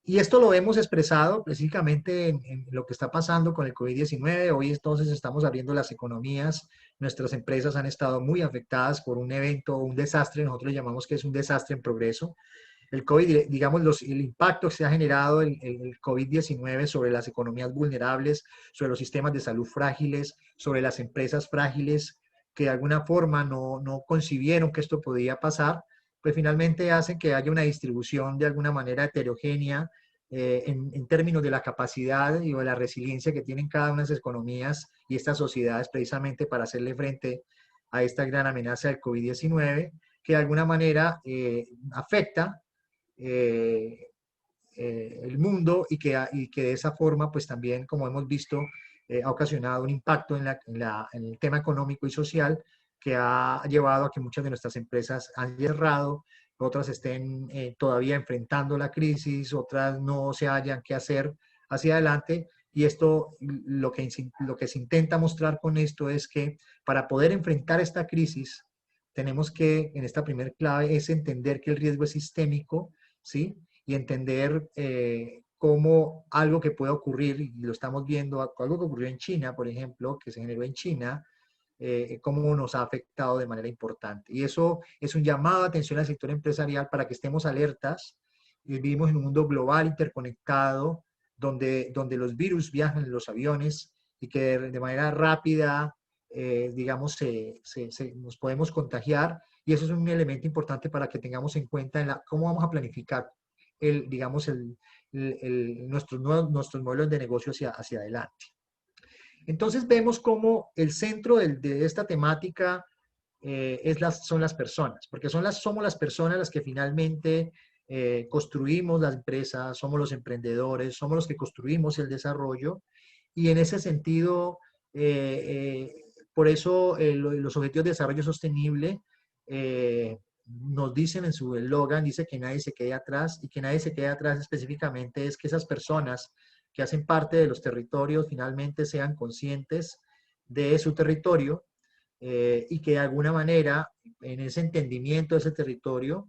Y esto lo hemos expresado específicamente en lo que está pasando con el COVID-19. Hoy entonces estamos abriendo las economías. Nuestras empresas han estado muy afectadas por un evento, un desastre. Nosotros llamamos que es un desastre en progreso. El COVID, digamos, el impacto que se ha generado el COVID-19 sobre las economías vulnerables, sobre los sistemas de salud frágiles, sobre las empresas frágiles que de alguna forma no concibieron que esto podía pasar, pues finalmente hacen que haya una distribución de alguna manera heterogénea en términos de la capacidad y de la resiliencia que tienen cada una de las economías y estas sociedades precisamente para hacerle frente a esta gran amenaza del COVID-19, que de alguna manera afecta el mundo y que de esa forma, pues también, como hemos visto, ha ocasionado un impacto en el tema económico y social, que ha llevado a que muchas de nuestras empresas han cerrado, otras estén todavía enfrentando la crisis, otras no se hayan qué hacer hacia adelante. Y esto, lo que se intenta mostrar con esto es que para poder enfrentar esta crisis, tenemos que, en esta primera clave, es entender que el riesgo es sistémico, ¿sí? Y entender cómo algo que puede ocurrir, y lo estamos viendo, algo que ocurrió en China, por ejemplo, que se generó en China, cómo nos ha afectado de manera importante. Y eso es un llamado de atención al sector empresarial para que estemos alertas. Vivimos en un mundo global, interconectado, donde los virus viajan en los aviones y que de manera rápida, digamos, nos podemos contagiar. Y eso es un elemento importante para que tengamos en cuenta cómo vamos a planificar digamos, nuestros modelos de negocio hacia adelante. Entonces vemos cómo el centro de esta temática son las personas, porque somos las personas las que finalmente construimos las empresas, somos los emprendedores, somos los que construimos el desarrollo, y en ese sentido, por eso los Objetivos de Desarrollo Sostenible nos dicen en su eslogan, dice que nadie se quede atrás, y que nadie se quede atrás específicamente es que esas personas que hacen parte de los territorios finalmente sean conscientes de su territorio y que de alguna manera en ese entendimiento de ese territorio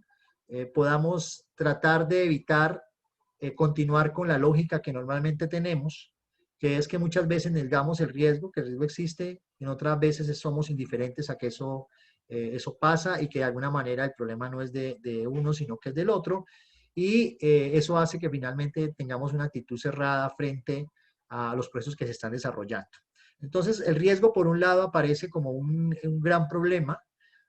podamos tratar de evitar continuar con la lógica que normalmente tenemos, que es que muchas veces negamos el riesgo, que el riesgo existe, y en otras veces somos indiferentes a que eso pasa, y que de alguna manera el problema no es de uno, sino que es del otro. Y eso hace que finalmente tengamos una actitud cerrada frente a los procesos que se están desarrollando. Entonces, el riesgo, por un lado, aparece como un gran problema,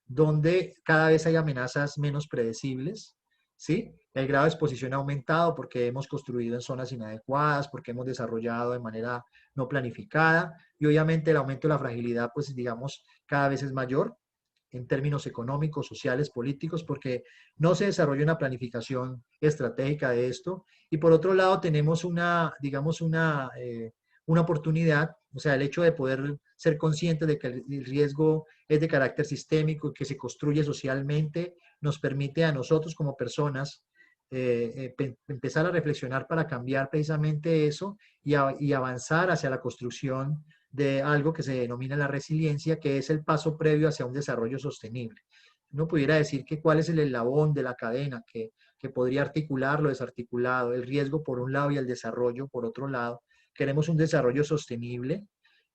donde cada vez hay amenazas menos predecibles, ¿sí? El grado de exposición ha aumentado porque hemos construido en zonas inadecuadas, porque hemos desarrollado de manera no planificada, y obviamente el aumento de la fragilidad, pues digamos, cada vez es mayor en términos económicos, sociales, políticos, porque no se desarrolla una planificación estratégica de esto. Y por otro lado tenemos digamos, una oportunidad, o sea, el hecho de poder ser conscientes de que el riesgo es de carácter sistémico, que se construye socialmente, nos permite a nosotros como personas empezar a reflexionar para cambiar precisamente eso y avanzar hacia la construcción de algo que se denomina la resiliencia, que es el paso previo hacia un desarrollo sostenible. Uno pudiera decir que cuál es el eslabón de la cadena que podría articular lo desarticulado, el riesgo por un lado y el desarrollo por otro lado. Queremos un desarrollo sostenible,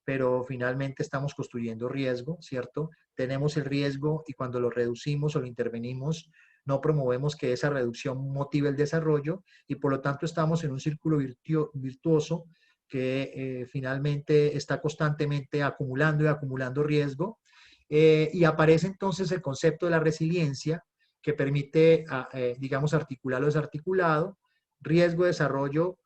pero finalmente estamos construyendo riesgo, ¿cierto? Tenemos el riesgo y cuando lo reducimos o lo intervenimos, no promovemos que esa reducción motive el desarrollo, y por lo tanto estamos en un círculo virtuoso que finalmente está constantemente acumulando y acumulando riesgo. Y aparece entonces el concepto de la resiliencia, que permite, digamos, articular lo desarticulado. Riesgo, desarrollo,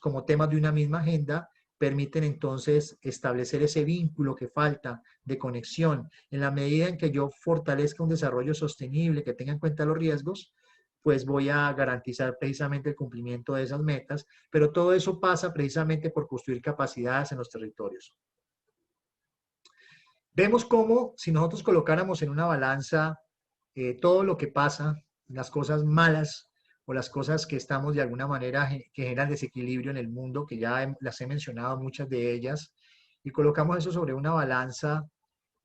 como temas de una misma agenda, permiten entonces establecer ese vínculo que falta de conexión. En la medida en que yo fortalezca un desarrollo sostenible que tenga en cuenta los riesgos, pues voy a garantizar precisamente el cumplimiento de esas metas, pero todo eso pasa precisamente por construir capacidades en los territorios. Vemos cómo si nosotros colocáramos en una balanza todo lo que pasa, las cosas malas o las cosas que estamos de alguna manera que generan desequilibrio en el mundo, que ya las he mencionado muchas de ellas, y colocamos eso sobre una balanza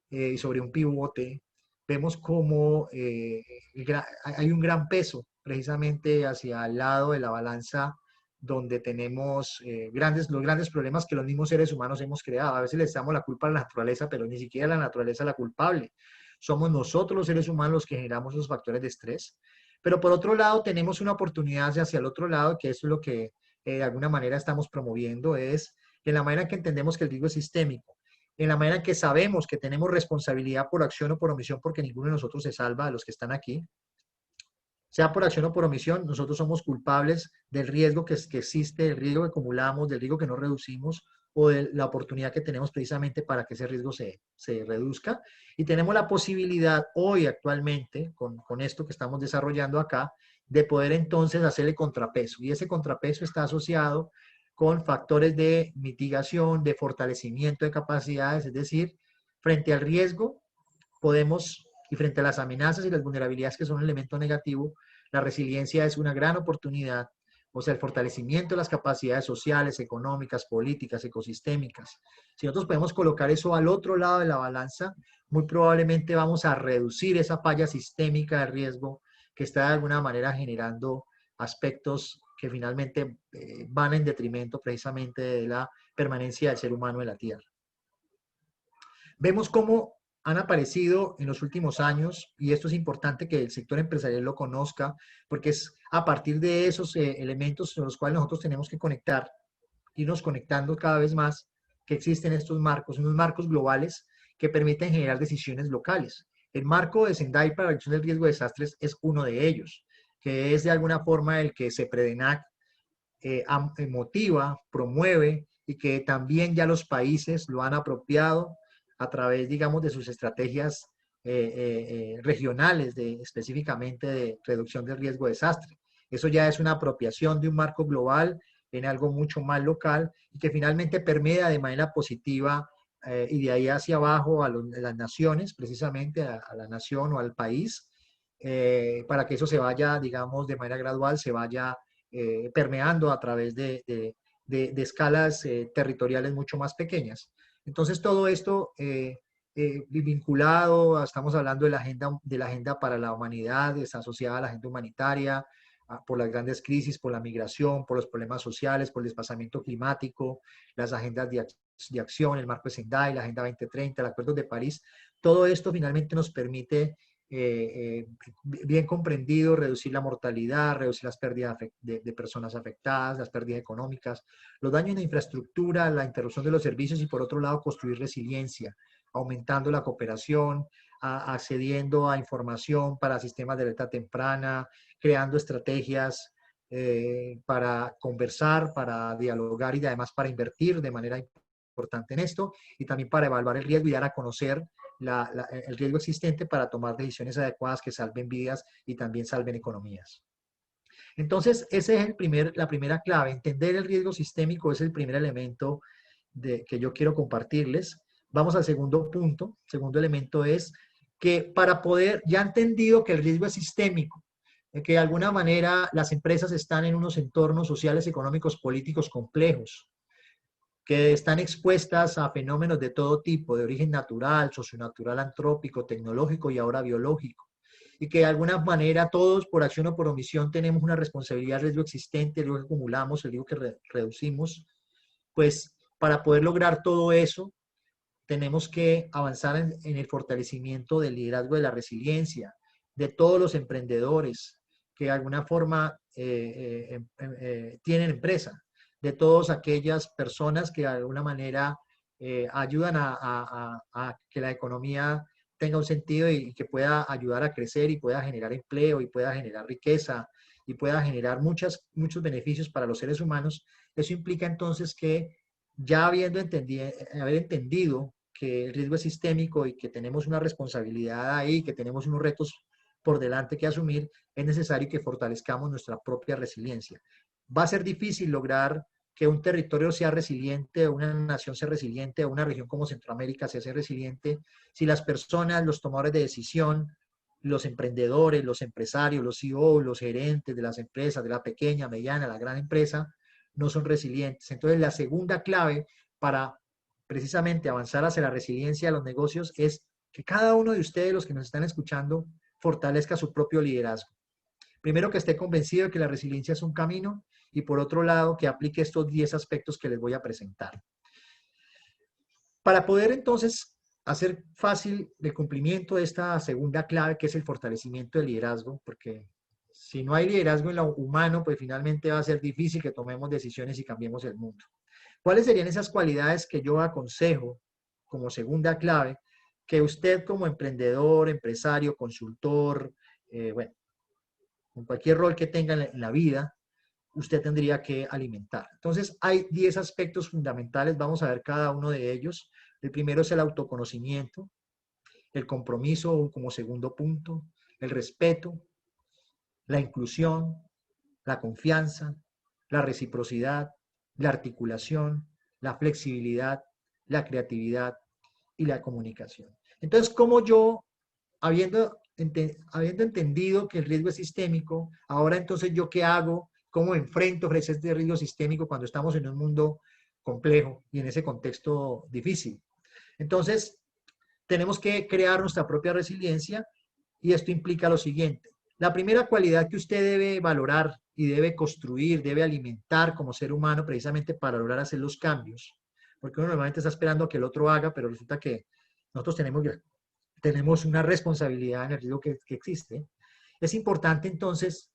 y sobre un pivote, vemos cómo hay un gran peso precisamente hacia el lado de la balanza donde tenemos los grandes problemas que los mismos seres humanos hemos creado. A veces le echamos la culpa a la naturaleza, pero ni siquiera la naturaleza es la culpable. Somos nosotros los seres humanos los que generamos esos factores de estrés. Pero por otro lado tenemos una oportunidad hacia el otro lado, que eso es lo que de alguna manera estamos promoviendo, es en la manera en que entendemos que el riesgo es sistémico, en la manera en que sabemos que tenemos responsabilidad por acción o por omisión, porque ninguno de nosotros se salva de los que están aquí. Sea por acción o por omisión, nosotros somos culpables del riesgo que existe, del riesgo que acumulamos, del riesgo que no reducimos, o de la oportunidad que tenemos precisamente para que ese riesgo se reduzca. Y tenemos la posibilidad hoy actualmente, con esto que estamos desarrollando acá, de poder entonces hacerle contrapeso. Y ese contrapeso está asociado con factores de mitigación, de fortalecimiento de capacidades, es decir, frente al riesgo podemos, y frente a las amenazas y las vulnerabilidades que son un elemento negativo, la resiliencia es una gran oportunidad. O sea, el fortalecimiento de las capacidades sociales, económicas, políticas, ecosistémicas. Si nosotros podemos colocar eso al otro lado de la balanza, muy probablemente vamos a reducir esa falla sistémica de riesgo que está de alguna manera generando aspectos que finalmente van en detrimento precisamente de la permanencia del ser humano en la Tierra. Vemos cómo han aparecido en los últimos años, y esto es importante que el sector empresarial lo conozca, porque es a partir de esos elementos en los cuales nosotros tenemos que conectar, irnos conectando cada vez más, que existen estos marcos, unos marcos globales que permiten generar decisiones locales. El marco de Sendai para la reducción del riesgo de desastres es uno de ellos, que es de alguna forma el que SEPREDENAC motiva, promueve, y que también ya los países lo han apropiado a través, digamos, de sus estrategias regionales, específicamente de reducción del riesgo de desastre. Eso ya es una apropiación de un marco global en algo mucho más local y que finalmente permea de manera positiva y de ahí hacia abajo a las naciones, precisamente a la nación o al país, para que eso se vaya, digamos, de manera gradual, se vaya permeando a través de escalas territoriales mucho más pequeñas. Entonces, todo esto vinculado, estamos hablando de la agenda para la humanidad, está asociada a la agenda humanitaria, por las grandes crisis, por la migración, por los problemas sociales, por el desplazamiento climático, las agendas de acción, el marco de Sendai, la Agenda 2030, el Acuerdo de París. Todo esto finalmente nos permite, bien comprendido, reducir la mortalidad, reducir las pérdidas de personas afectadas, las pérdidas económicas, los daños en la infraestructura, la interrupción de los servicios y por otro lado construir resiliencia, aumentando la cooperación, accediendo a información para sistemas de alerta temprana, creando estrategias para conversar, para dialogar y además para invertir de manera importante en esto y también para evaluar el riesgo y dar a conocer el riesgo existente para tomar decisiones adecuadas que salven vidas y también salven economías. Entonces, esa es la primera clave. Entender el riesgo sistémico es el primer elemento que yo quiero compartirles. Vamos al segundo punto. El segundo elemento es que para poder, ya entendido que el riesgo es sistémico, que de alguna manera las empresas están en unos entornos sociales, económicos, políticos complejos, que están expuestas a fenómenos de todo tipo, de origen natural, socionatural, antrópico, tecnológico y ahora biológico, y que de alguna manera todos, por acción o por omisión, tenemos una responsabilidad del riesgo existente, el riesgo que acumulamos, el riesgo que reducimos. Pues para poder lograr todo eso, tenemos que avanzar en el fortalecimiento del liderazgo de la resiliencia, de todos los emprendedores que de alguna forma tienen empresa, de todas aquellas personas que de alguna manera ayudan a que la economía tenga un sentido y que pueda ayudar a crecer y pueda generar empleo y pueda generar riqueza y pueda generar muchos beneficios para los seres humanos. Eso implica entonces que ya haber entendido que el riesgo es sistémico y que tenemos una responsabilidad ahí, que tenemos unos retos por delante que asumir, es necesario que fortalezcamos nuestra propia resiliencia. Va a ser difícil lograr que un territorio sea resiliente, una nación sea resiliente, una región como Centroamérica sea resiliente, si las personas, los tomadores de decisión, los emprendedores, los empresarios, los CEO, los gerentes de las empresas, de la pequeña, mediana, la gran empresa, no son resilientes. Entonces, la segunda clave para precisamente avanzar hacia la resiliencia de los negocios es que cada uno de ustedes, los que nos están escuchando, fortalezca su propio liderazgo. Primero, que esté convencido de que la resiliencia es un camino y por otro lado, que aplique estos 10 aspectos que les voy a presentar. Para poder entonces hacer fácil el cumplimiento de esta segunda clave, que es el fortalecimiento del liderazgo, porque si no hay liderazgo en lo humano, pues finalmente va a ser difícil que tomemos decisiones y cambiemos el mundo. ¿Cuáles serían esas cualidades que yo aconsejo como segunda clave que usted como emprendedor, empresario, consultor, bueno, con cualquier rol que tenga en la vida, usted tendría que alimentar? Entonces, hay 10 aspectos fundamentales, vamos a ver cada uno de ellos. El primero es el autoconocimiento, el compromiso como segundo punto, el respeto, la inclusión, la confianza, la reciprocidad, la articulación, la flexibilidad, la creatividad y la comunicación. Entonces, como yo, habiendo entendido que el riesgo es sistémico, ahora entonces yo qué hago, cómo enfrento frente a este riesgo sistémico cuando estamos en un mundo complejo y en ese contexto difícil. Entonces, tenemos que crear nuestra propia resiliencia y esto implica lo siguiente. La primera cualidad que usted debe valorar y debe construir, debe alimentar como ser humano precisamente para lograr hacer los cambios. Porque uno normalmente está esperando a que el otro haga, pero resulta que nosotros tenemos una responsabilidad en el riesgo que existe. Es importante entonces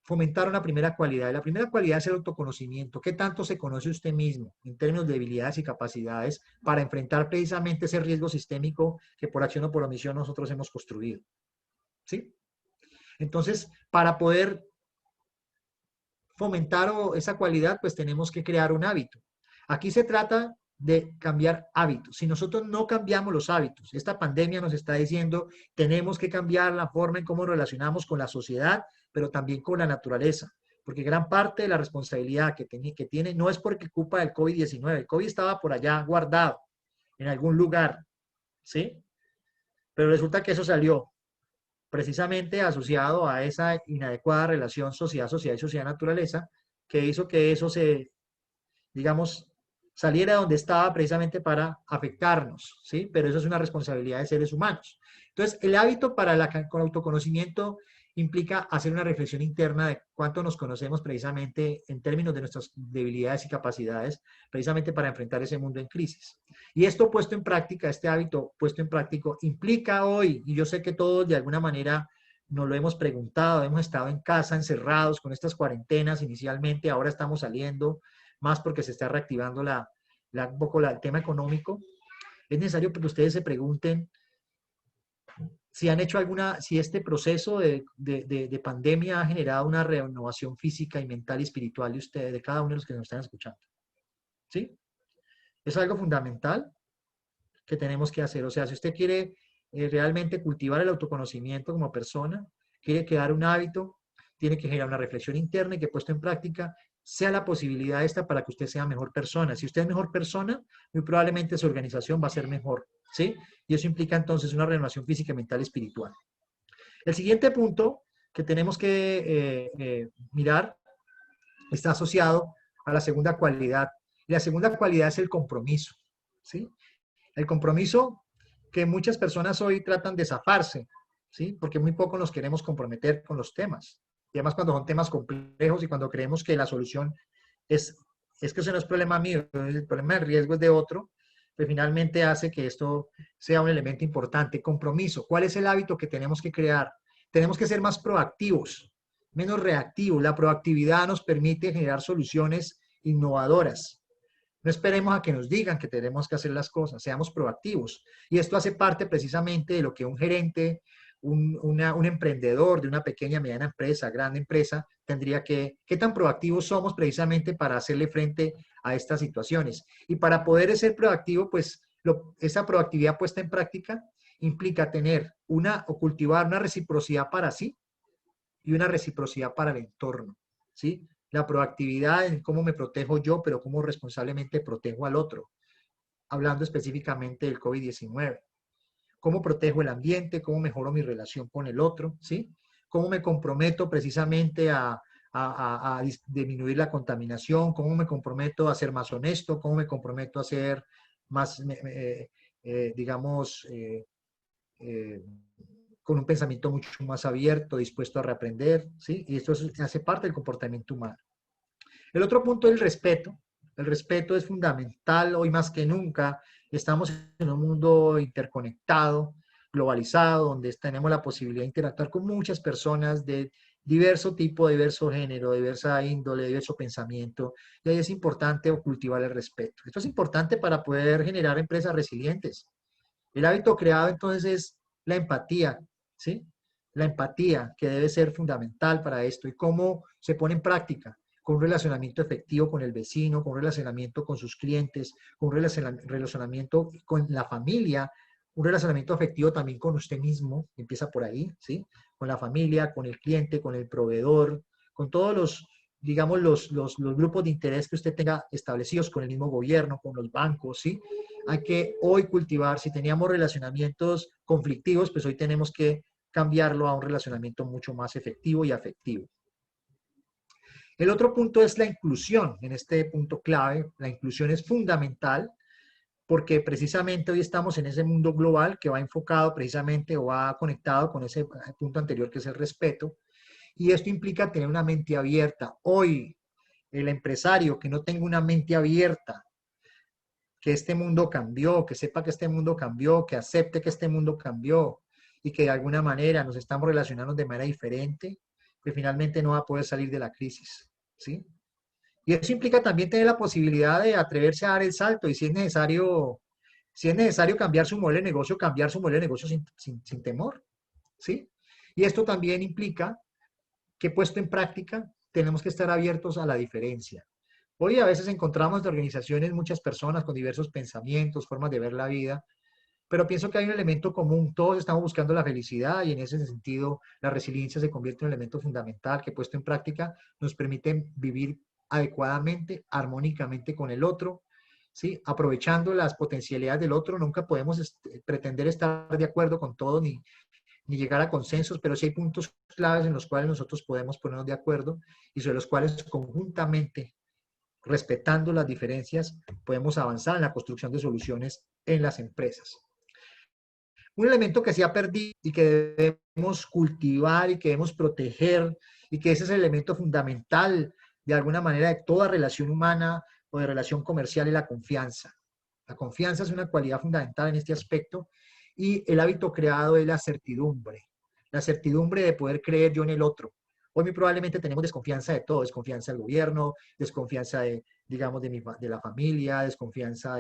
fomentar una primera cualidad. Y la primera cualidad es el autoconocimiento. ¿Qué tanto se conoce usted mismo en términos de habilidades y capacidades para enfrentar precisamente ese riesgo sistémico que por acción o por omisión nosotros hemos construido? ¿Sí? Entonces, para poder fomentar esa cualidad, pues tenemos que crear un hábito. Aquí se trata de cambiar hábitos. Si nosotros no cambiamos los hábitos, esta pandemia nos está diciendo, tenemos que cambiar la forma en cómo nos relacionamos con la sociedad, pero también con la naturaleza, porque gran parte de la responsabilidad que tiene no es porque culpa del COVID-19. El COVID estaba por allá guardado en algún lugar, ¿sí? Pero resulta que eso salió precisamente asociado a esa inadecuada relación sociedad-sociedad y sociedad-naturaleza, que hizo que eso se, digamos, saliera de donde estaba precisamente para afectarnos, ¿sí? Pero eso es una responsabilidad de seres humanos. Entonces, el hábito con autoconocimiento implica hacer una reflexión interna de cuánto nos conocemos precisamente en términos de nuestras debilidades y capacidades, precisamente para enfrentar ese mundo en crisis. Y esto puesto en práctica, este hábito puesto en práctica, implica hoy, y yo sé que todos de alguna manera nos lo hemos preguntado, hemos estado en casa encerrados con estas cuarentenas inicialmente, ahora estamos saliendo, más porque se está reactivando un poco el tema económico. Es necesario que ustedes se pregunten si han hecho si este proceso de pandemia ha generado una renovación física y mental y espiritual de ustedes, de cada uno de los que nos están escuchando. ¿Sí? Es algo fundamental que tenemos que hacer. O sea, si usted quiere realmente cultivar el autoconocimiento como persona, quiere crear un hábito, tiene que generar una reflexión interna y que puesto en práctica sea la posibilidad esta para que usted sea mejor persona. Si usted es mejor persona, muy probablemente su organización va a ser mejor, ¿sí? Y eso implica entonces una renovación física, mental y espiritual. El siguiente punto que tenemos que mirar está asociado a la segunda cualidad. Y la segunda cualidad es el compromiso, ¿sí? El compromiso que muchas personas hoy tratan de zafarse, ¿sí? Porque muy poco nos queremos comprometer con los temas. Y además cuando son temas complejos y cuando creemos que la solución es que eso no es problema mío, el problema del riesgo es de otro, pues finalmente hace que esto sea un elemento importante. Compromiso. ¿Cuál es el hábito que tenemos que crear? Tenemos que ser más proactivos, menos reactivos. La proactividad nos permite generar soluciones innovadoras. No esperemos a que nos digan que tenemos que hacer las cosas, seamos proactivos. Y esto hace parte precisamente de lo que un gerente, un emprendedor de una pequeña, mediana empresa, gran empresa, tendría que, ¿qué tan proactivos somos precisamente para hacerle frente a estas situaciones? Y para poder ser proactivo, pues esa proactividad puesta en práctica implica tener o cultivar una reciprocidad para sí y una reciprocidad para el entorno, ¿sí? La proactividad en cómo me protejo yo, pero cómo responsablemente protejo al otro. Hablando específicamente del COVID-19. Cómo protejo el ambiente, cómo mejoro mi relación con el otro, ¿sí? Cómo me comprometo precisamente a disminuir la contaminación, cómo me comprometo a ser más honesto, cómo me comprometo a ser más, digamos, con un pensamiento mucho más abierto, dispuesto a reaprender, ¿sí? Y esto hace parte del comportamiento humano. El otro punto es el respeto. El respeto es fundamental hoy más que nunca. Estamos en un mundo interconectado, globalizado, donde tenemos la posibilidad de interactuar con muchas personas de diverso tipo, diverso género, diversa índole, diverso pensamiento. Y ahí es importante cultivar el respeto. Esto es importante para poder generar empresas resilientes. El hábito creado entonces es la empatía, ¿sí? La empatía que debe ser fundamental para esto y cómo se pone en práctica con un relacionamiento efectivo con el vecino, con un relacionamiento con sus clientes, con un relacionamiento con la familia, un relacionamiento afectivo también con usted mismo, empieza por ahí, ¿sí? Con la familia, con el cliente, con el proveedor, con todos los, digamos, los grupos de interés que usted tenga establecidos con el mismo gobierno, con los bancos, ¿sí? Hay que hoy cultivar, si teníamos relacionamientos conflictivos, pues hoy tenemos que cambiarlo a un relacionamiento mucho más efectivo y afectivo. El otro punto es la inclusión. En este punto clave, la inclusión es fundamental porque precisamente hoy estamos en ese mundo global que va enfocado precisamente o va conectado con ese punto anterior que es el respeto. Y esto implica tener una mente abierta. Hoy, el empresario que no tenga una mente abierta, que este mundo cambió, que sepa que este mundo cambió, que acepte que este mundo cambió y que de alguna manera nos estamos relacionando de manera diferente, que finalmente no va a poder salir de la crisis, ¿sí? Y eso implica también tener la posibilidad de atreverse a dar el salto y si es necesario cambiar su modelo de negocio, cambiar su modelo de negocio sin temor, ¿sí? Y esto también implica que puesto en práctica tenemos que estar abiertos a la diferencia. Hoy a veces encontramos en organizaciones muchas personas con diversos pensamientos, formas de ver la vida, pero pienso que hay un elemento común. Todos estamos buscando la felicidad y en ese sentido la resiliencia se convierte en un elemento fundamental que puesto en práctica nos permite vivir adecuadamente, armónicamente con el otro, ¿sí? Aprovechando las potencialidades del otro. Nunca podemos pretender estar de acuerdo con todo ni llegar a consensos, pero sí hay puntos claves en los cuales nosotros podemos ponernos de acuerdo y sobre los cuales conjuntamente, respetando las diferencias, podemos avanzar en la construcción de soluciones en las empresas. Un elemento que se ha perdido y que debemos cultivar y que debemos proteger y que ese es el elemento fundamental de alguna manera de toda relación humana o de relación comercial es la confianza. La confianza es una cualidad fundamental en este aspecto y el hábito creado es la certidumbre de poder creer yo en el otro. Hoy muy probablemente tenemos desconfianza de todo, desconfianza del gobierno, desconfianza de, digamos, de la familia, desconfianza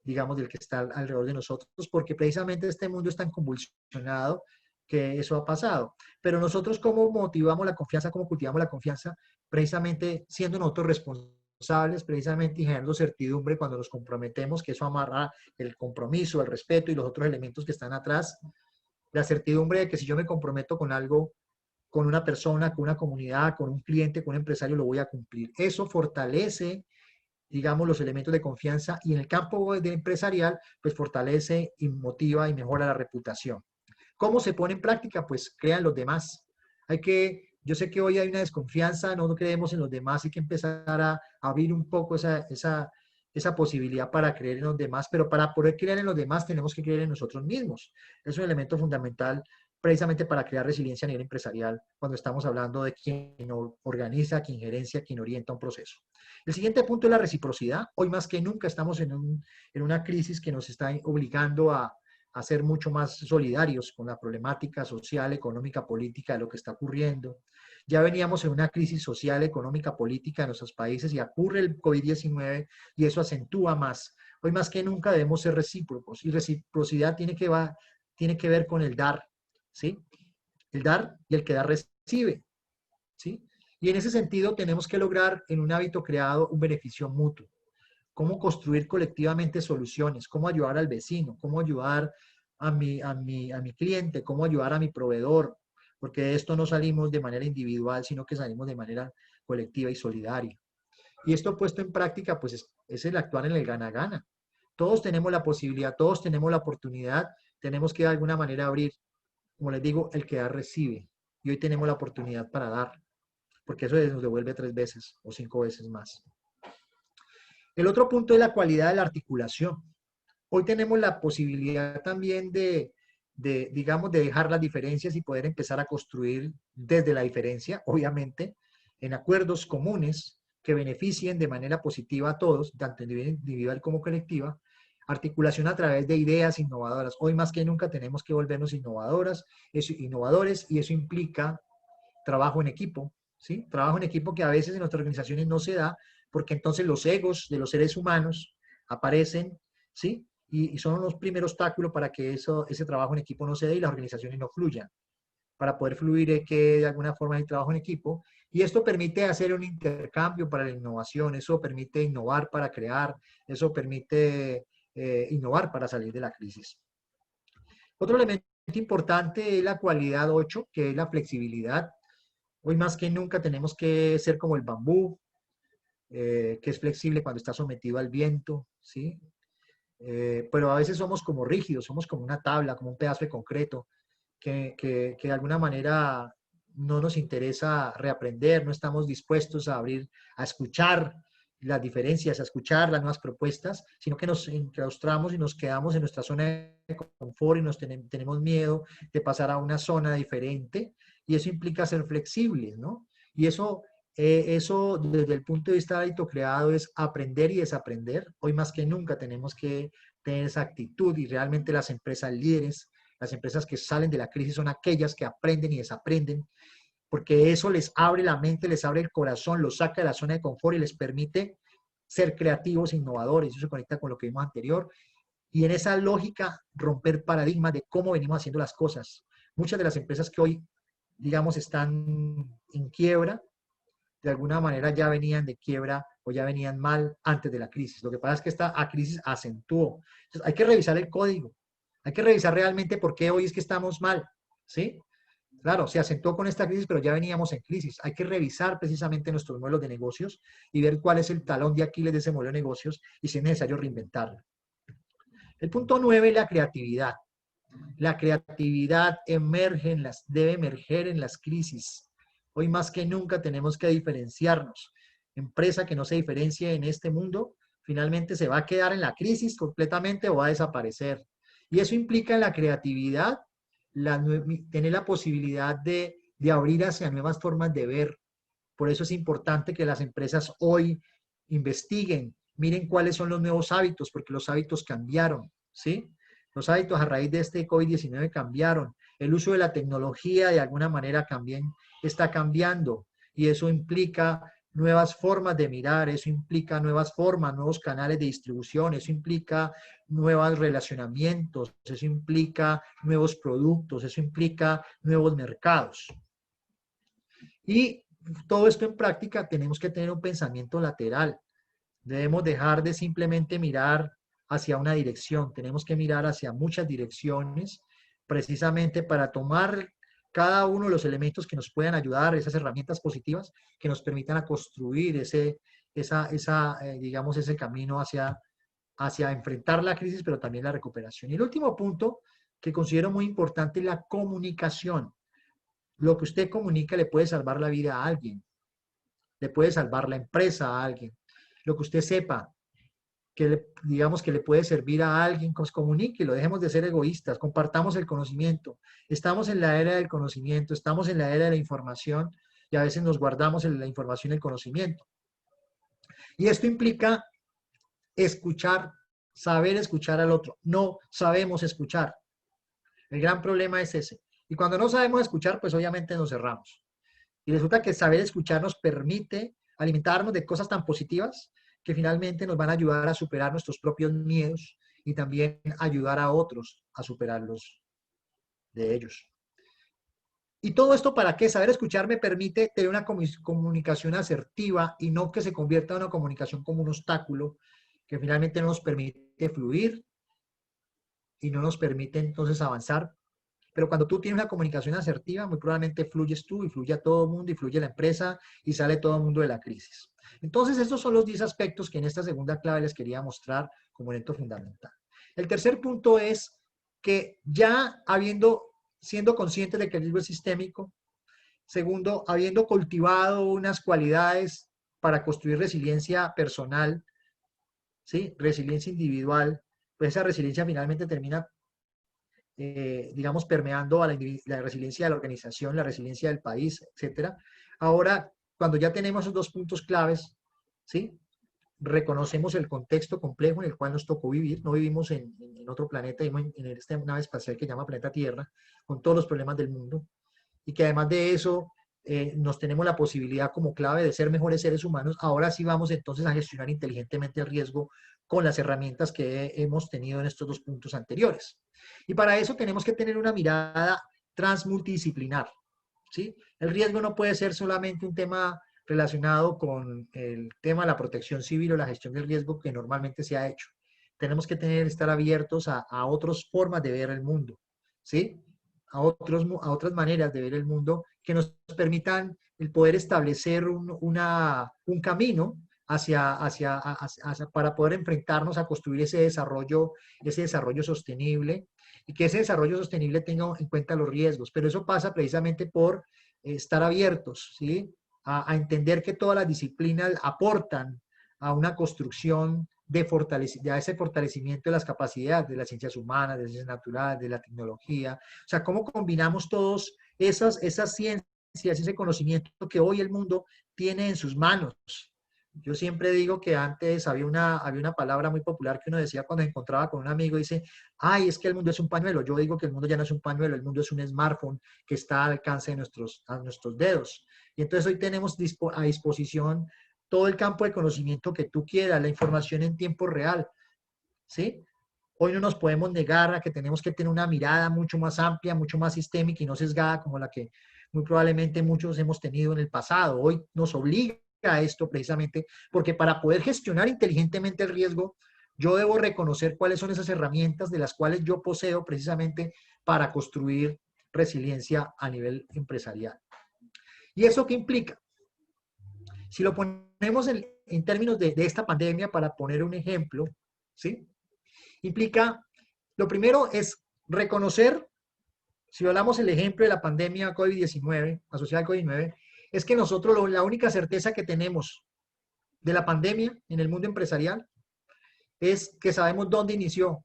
digamos, del que está alrededor de nosotros, porque precisamente este mundo es tan convulsionado que eso ha pasado. Pero nosotros, ¿cómo motivamos la confianza? ¿Cómo cultivamos la confianza? Precisamente siendo nosotros responsables, precisamente y generando certidumbre cuando nos comprometemos, que eso amarra el compromiso, el respeto y los otros elementos que están atrás. La certidumbre de que si yo me comprometo con algo, con una persona, con una comunidad, con un cliente, con un empresario, lo voy a cumplir. Eso fortalece, digamos, los elementos de confianza y en el campo empresarial, pues fortalece y motiva y mejora la reputación. ¿Cómo se pone en práctica? Pues crean los demás. Yo sé que hoy hay una desconfianza, no creemos en los demás, hay que empezar a abrir un poco esa posibilidad para creer en los demás, pero para poder creer en los demás tenemos que creer en nosotros mismos. Es un elemento fundamental precisamente para crear resiliencia a nivel empresarial cuando estamos hablando de quien organiza, quien gerencia, quien orienta un proceso. El siguiente punto es la reciprocidad. Hoy más que nunca estamos en una crisis que nos está obligando a ser mucho más solidarios con la problemática social, económica, política de lo que está ocurriendo. Ya veníamos en una crisis social, económica, política en nuestros países y ocurre el COVID-19 y eso acentúa más. Hoy más que nunca debemos ser recíprocos y reciprocidad tiene que ver con el dar, ¿sí? El dar y el que da recibe, ¿sí? Y en ese sentido tenemos que lograr en un hábito creado un beneficio mutuo. Cómo construir colectivamente soluciones, cómo ayudar al vecino, cómo ayudar a mi cliente, cómo ayudar a mi proveedor, porque de esto no salimos de manera individual, sino que salimos de manera colectiva y solidaria. Y esto puesto en práctica, pues es el actuar en el gana-gana. Todos tenemos la posibilidad, todos tenemos la oportunidad, tenemos que de alguna manera abrir, como les digo, el que da recibe. Y hoy tenemos la oportunidad para dar, porque eso nos devuelve 3 veces o 5 veces más. El otro punto es la cualidad de la articulación. Hoy tenemos la posibilidad también digamos, de dejar las diferencias y poder empezar a construir desde la diferencia, obviamente, en acuerdos comunes que beneficien de manera positiva a todos, tanto individual como colectiva, articulación a través de ideas innovadoras. Hoy más que nunca tenemos que volvernos innovadores y eso implica trabajo en equipo, ¿sí? Trabajo en equipo que a veces en nuestras organizaciones no se da porque entonces los egos de los seres humanos aparecen, ¿sí? Y son los primeros obstáculos para que ese trabajo en equipo no se dé y las organizaciones no fluyan. Para poder fluir es que de alguna forma hay trabajo en equipo y esto permite hacer un intercambio para la innovación, eso permite innovar para crear, eso permite innovar para salir de la crisis. Otro elemento importante es la cualidad 8, que es la flexibilidad. Hoy más que nunca tenemos que ser como el bambú, que es flexible cuando está sometido al viento, ¿sí? Pero a veces somos como rígidos, somos como una tabla, como un pedazo de concreto, que de alguna manera no nos interesa reaprender, no estamos dispuestos a abrir, a escuchar las diferencias, a escuchar las nuevas propuestas, sino que nos enclaustramos y nos quedamos en nuestra zona de confort y tenemos miedo de pasar a una zona diferente y eso implica ser flexibles, ¿no? Y eso desde el punto de vista del hábito creado es aprender y desaprender. Hoy más que nunca tenemos que tener esa actitud y realmente las empresas líderes, las empresas que salen de la crisis son aquellas que aprenden y desaprenden, porque eso les abre la mente, les abre el corazón, los saca de la zona de confort y les permite ser creativos e innovadores. Eso se conecta con lo que vimos anterior. Y en esa lógica, romper paradigmas de cómo venimos haciendo las cosas. Muchas de las empresas que hoy, digamos, están en quiebra, de alguna manera ya venían de quiebra o ya venían mal antes de la crisis. Lo que pasa es que esta crisis acentuó. Entonces, hay que revisar el código. Hay que revisar realmente por qué hoy es que estamos mal, ¿sí? Claro, se acentuó con esta crisis, pero ya veníamos en crisis. Hay que revisar precisamente nuestros modelos de negocios y ver cuál es el talón de Aquiles de ese modelo de negocios y si es necesario reinventarlo. El punto 9 es la creatividad. La creatividad debe emerger en las crisis. Hoy más que nunca tenemos que diferenciarnos. Empresa que no se diferencie en este mundo, finalmente se va a quedar en la crisis completamente o va a desaparecer. Y eso implica en la creatividad, tener la posibilidad de abrir hacia nuevas formas de ver. Por eso es importante que las empresas hoy investiguen, miren cuáles son los nuevos hábitos, porque los hábitos cambiaron, ¿sí? Los hábitos a raíz de este COVID-19 cambiaron. El uso de la tecnología de alguna manera también está cambiando y eso implica nuevas formas de mirar, eso implica nuevas formas, nuevos canales de distribución, eso implica nuevos relacionamientos, eso implica nuevos productos, eso implica nuevos mercados. Y todo esto en práctica tenemos que tener un pensamiento lateral. Debemos dejar de simplemente mirar hacia una dirección, tenemos que mirar hacia muchas direcciones, precisamente para tomar cada uno de los elementos que nos puedan ayudar, esas herramientas positivas que nos permitan a construir digamos, ese camino hacia enfrentar la crisis, pero también la recuperación. Y el último punto que considero muy importante es la comunicación. Lo que usted comunica le puede salvar la vida a alguien, le puede salvar la empresa a alguien. Lo que usted sepa, digamos que le puede servir a alguien, pues comuníquelo, dejemos de ser egoístas, compartamos el conocimiento. Estamos en la era del conocimiento, estamos en la era de la información y a veces nos guardamos la información y el conocimiento. Y esto implica escuchar, saber escuchar al otro. No sabemos escuchar. El gran problema es ese. Y cuando no sabemos escuchar, pues obviamente nos cerramos. Y resulta que saber escuchar nos permite alimentarnos de cosas tan positivas que finalmente nos van a ayudar a superar nuestros propios miedos y también ayudar a otros a superarlos de ellos. ¿Y todo esto para qué? Saber escuchar me permite tener una comunicación asertiva y no que se convierta en una comunicación como un obstáculo que finalmente no nos permite fluir y no nos permite entonces avanzar. Pero cuando tú tienes una comunicación asertiva, muy probablemente fluyes tú y fluye a todo el mundo y fluye la empresa y sale todo el mundo de la crisis. Entonces, estos son los 10 aspectos que en esta segunda clave les quería mostrar como elemento fundamental. El tercer punto es que ya siendo conscientes de que el riesgo es sistémico, segundo, habiendo cultivado unas cualidades para construir resiliencia personal, ¿sí? Resiliencia individual, pues esa resiliencia finalmente termina digamos, permeando a la resiliencia de la organización, la resiliencia del país, etc. Ahora, cuando ya tenemos esos 2 puntos claves, ¿sí? Reconocemos el contexto complejo en el cual nos tocó vivir. No vivimos en otro planeta, vivimos en esta nave espacial que se llama Planeta Tierra, con todos los problemas del mundo. Y que además de eso, nos tenemos la posibilidad como clave de ser mejores seres humanos. Ahora sí vamos entonces a gestionar inteligentemente el riesgo con las herramientas que hemos tenido en estos 2 puntos anteriores. Y para eso tenemos que tener una mirada transmultidisciplinar, ¿sí? El riesgo no puede ser solamente un tema relacionado con el tema de la protección civil o la gestión del riesgo que normalmente se ha hecho. Tenemos que estar abiertos a otras formas de ver el mundo, ¿sí? A otras maneras de ver el mundo que nos permitan el poder establecer un camino para poder enfrentarnos a construir ese desarrollo sostenible y que ese desarrollo sostenible tenga en cuenta los riesgos. Pero eso pasa precisamente por estar abiertos, ¿sí? A entender que todas las disciplinas aportan a una construcción de ese fortalecimiento de las capacidades de las ciencias humanas, de las ciencias naturales, de la tecnología. O sea, cómo combinamos todos esas ciencias, ese conocimiento que hoy el mundo tiene en sus manos. Yo siempre digo que antes había una palabra muy popular que uno decía cuando se encontraba con un amigo, dice, ay, es que el mundo es un pañuelo. Yo digo que el mundo ya no es un pañuelo, el mundo es un smartphone que está al alcance de nuestros dedos. Y entonces hoy tenemos a disposición todo el campo de conocimiento que tú quieras, la información en tiempo real, ¿sí? Hoy no nos podemos negar a que tenemos que tener una mirada mucho más amplia, mucho más sistémica y no sesgada como la que muy probablemente muchos hemos tenido en el pasado. Hoy nos obliga a esto precisamente porque para poder gestionar inteligentemente el riesgo, yo debo reconocer cuáles son esas herramientas de las cuales yo poseo precisamente para construir resiliencia a nivel empresarial. ¿Y eso qué implica? Si lo ponemos en términos de esta pandemia, para poner un ejemplo, ¿sí? Implica, lo primero es reconocer, si hablamos el ejemplo de la pandemia COVID-19, asociada al COVID-19, es que nosotros la única certeza que tenemos de la pandemia en el mundo empresarial es que sabemos dónde inició.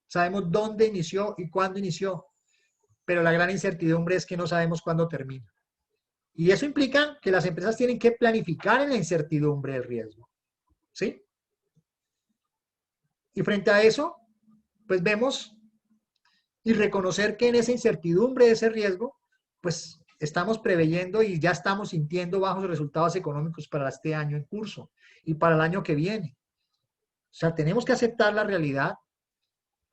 Sabemos dónde inició y cuándo inició, pero la gran incertidumbre es que no sabemos cuándo termina. Y eso implica que las empresas tienen que planificar en la incertidumbre del riesgo, ¿sí? Y frente a eso, pues vemos y reconocer que en esa incertidumbre de ese riesgo, pues estamos preveyendo y ya estamos sintiendo bajos resultados económicos para este año en curso y para el año que viene. O sea, tenemos que aceptar la realidad,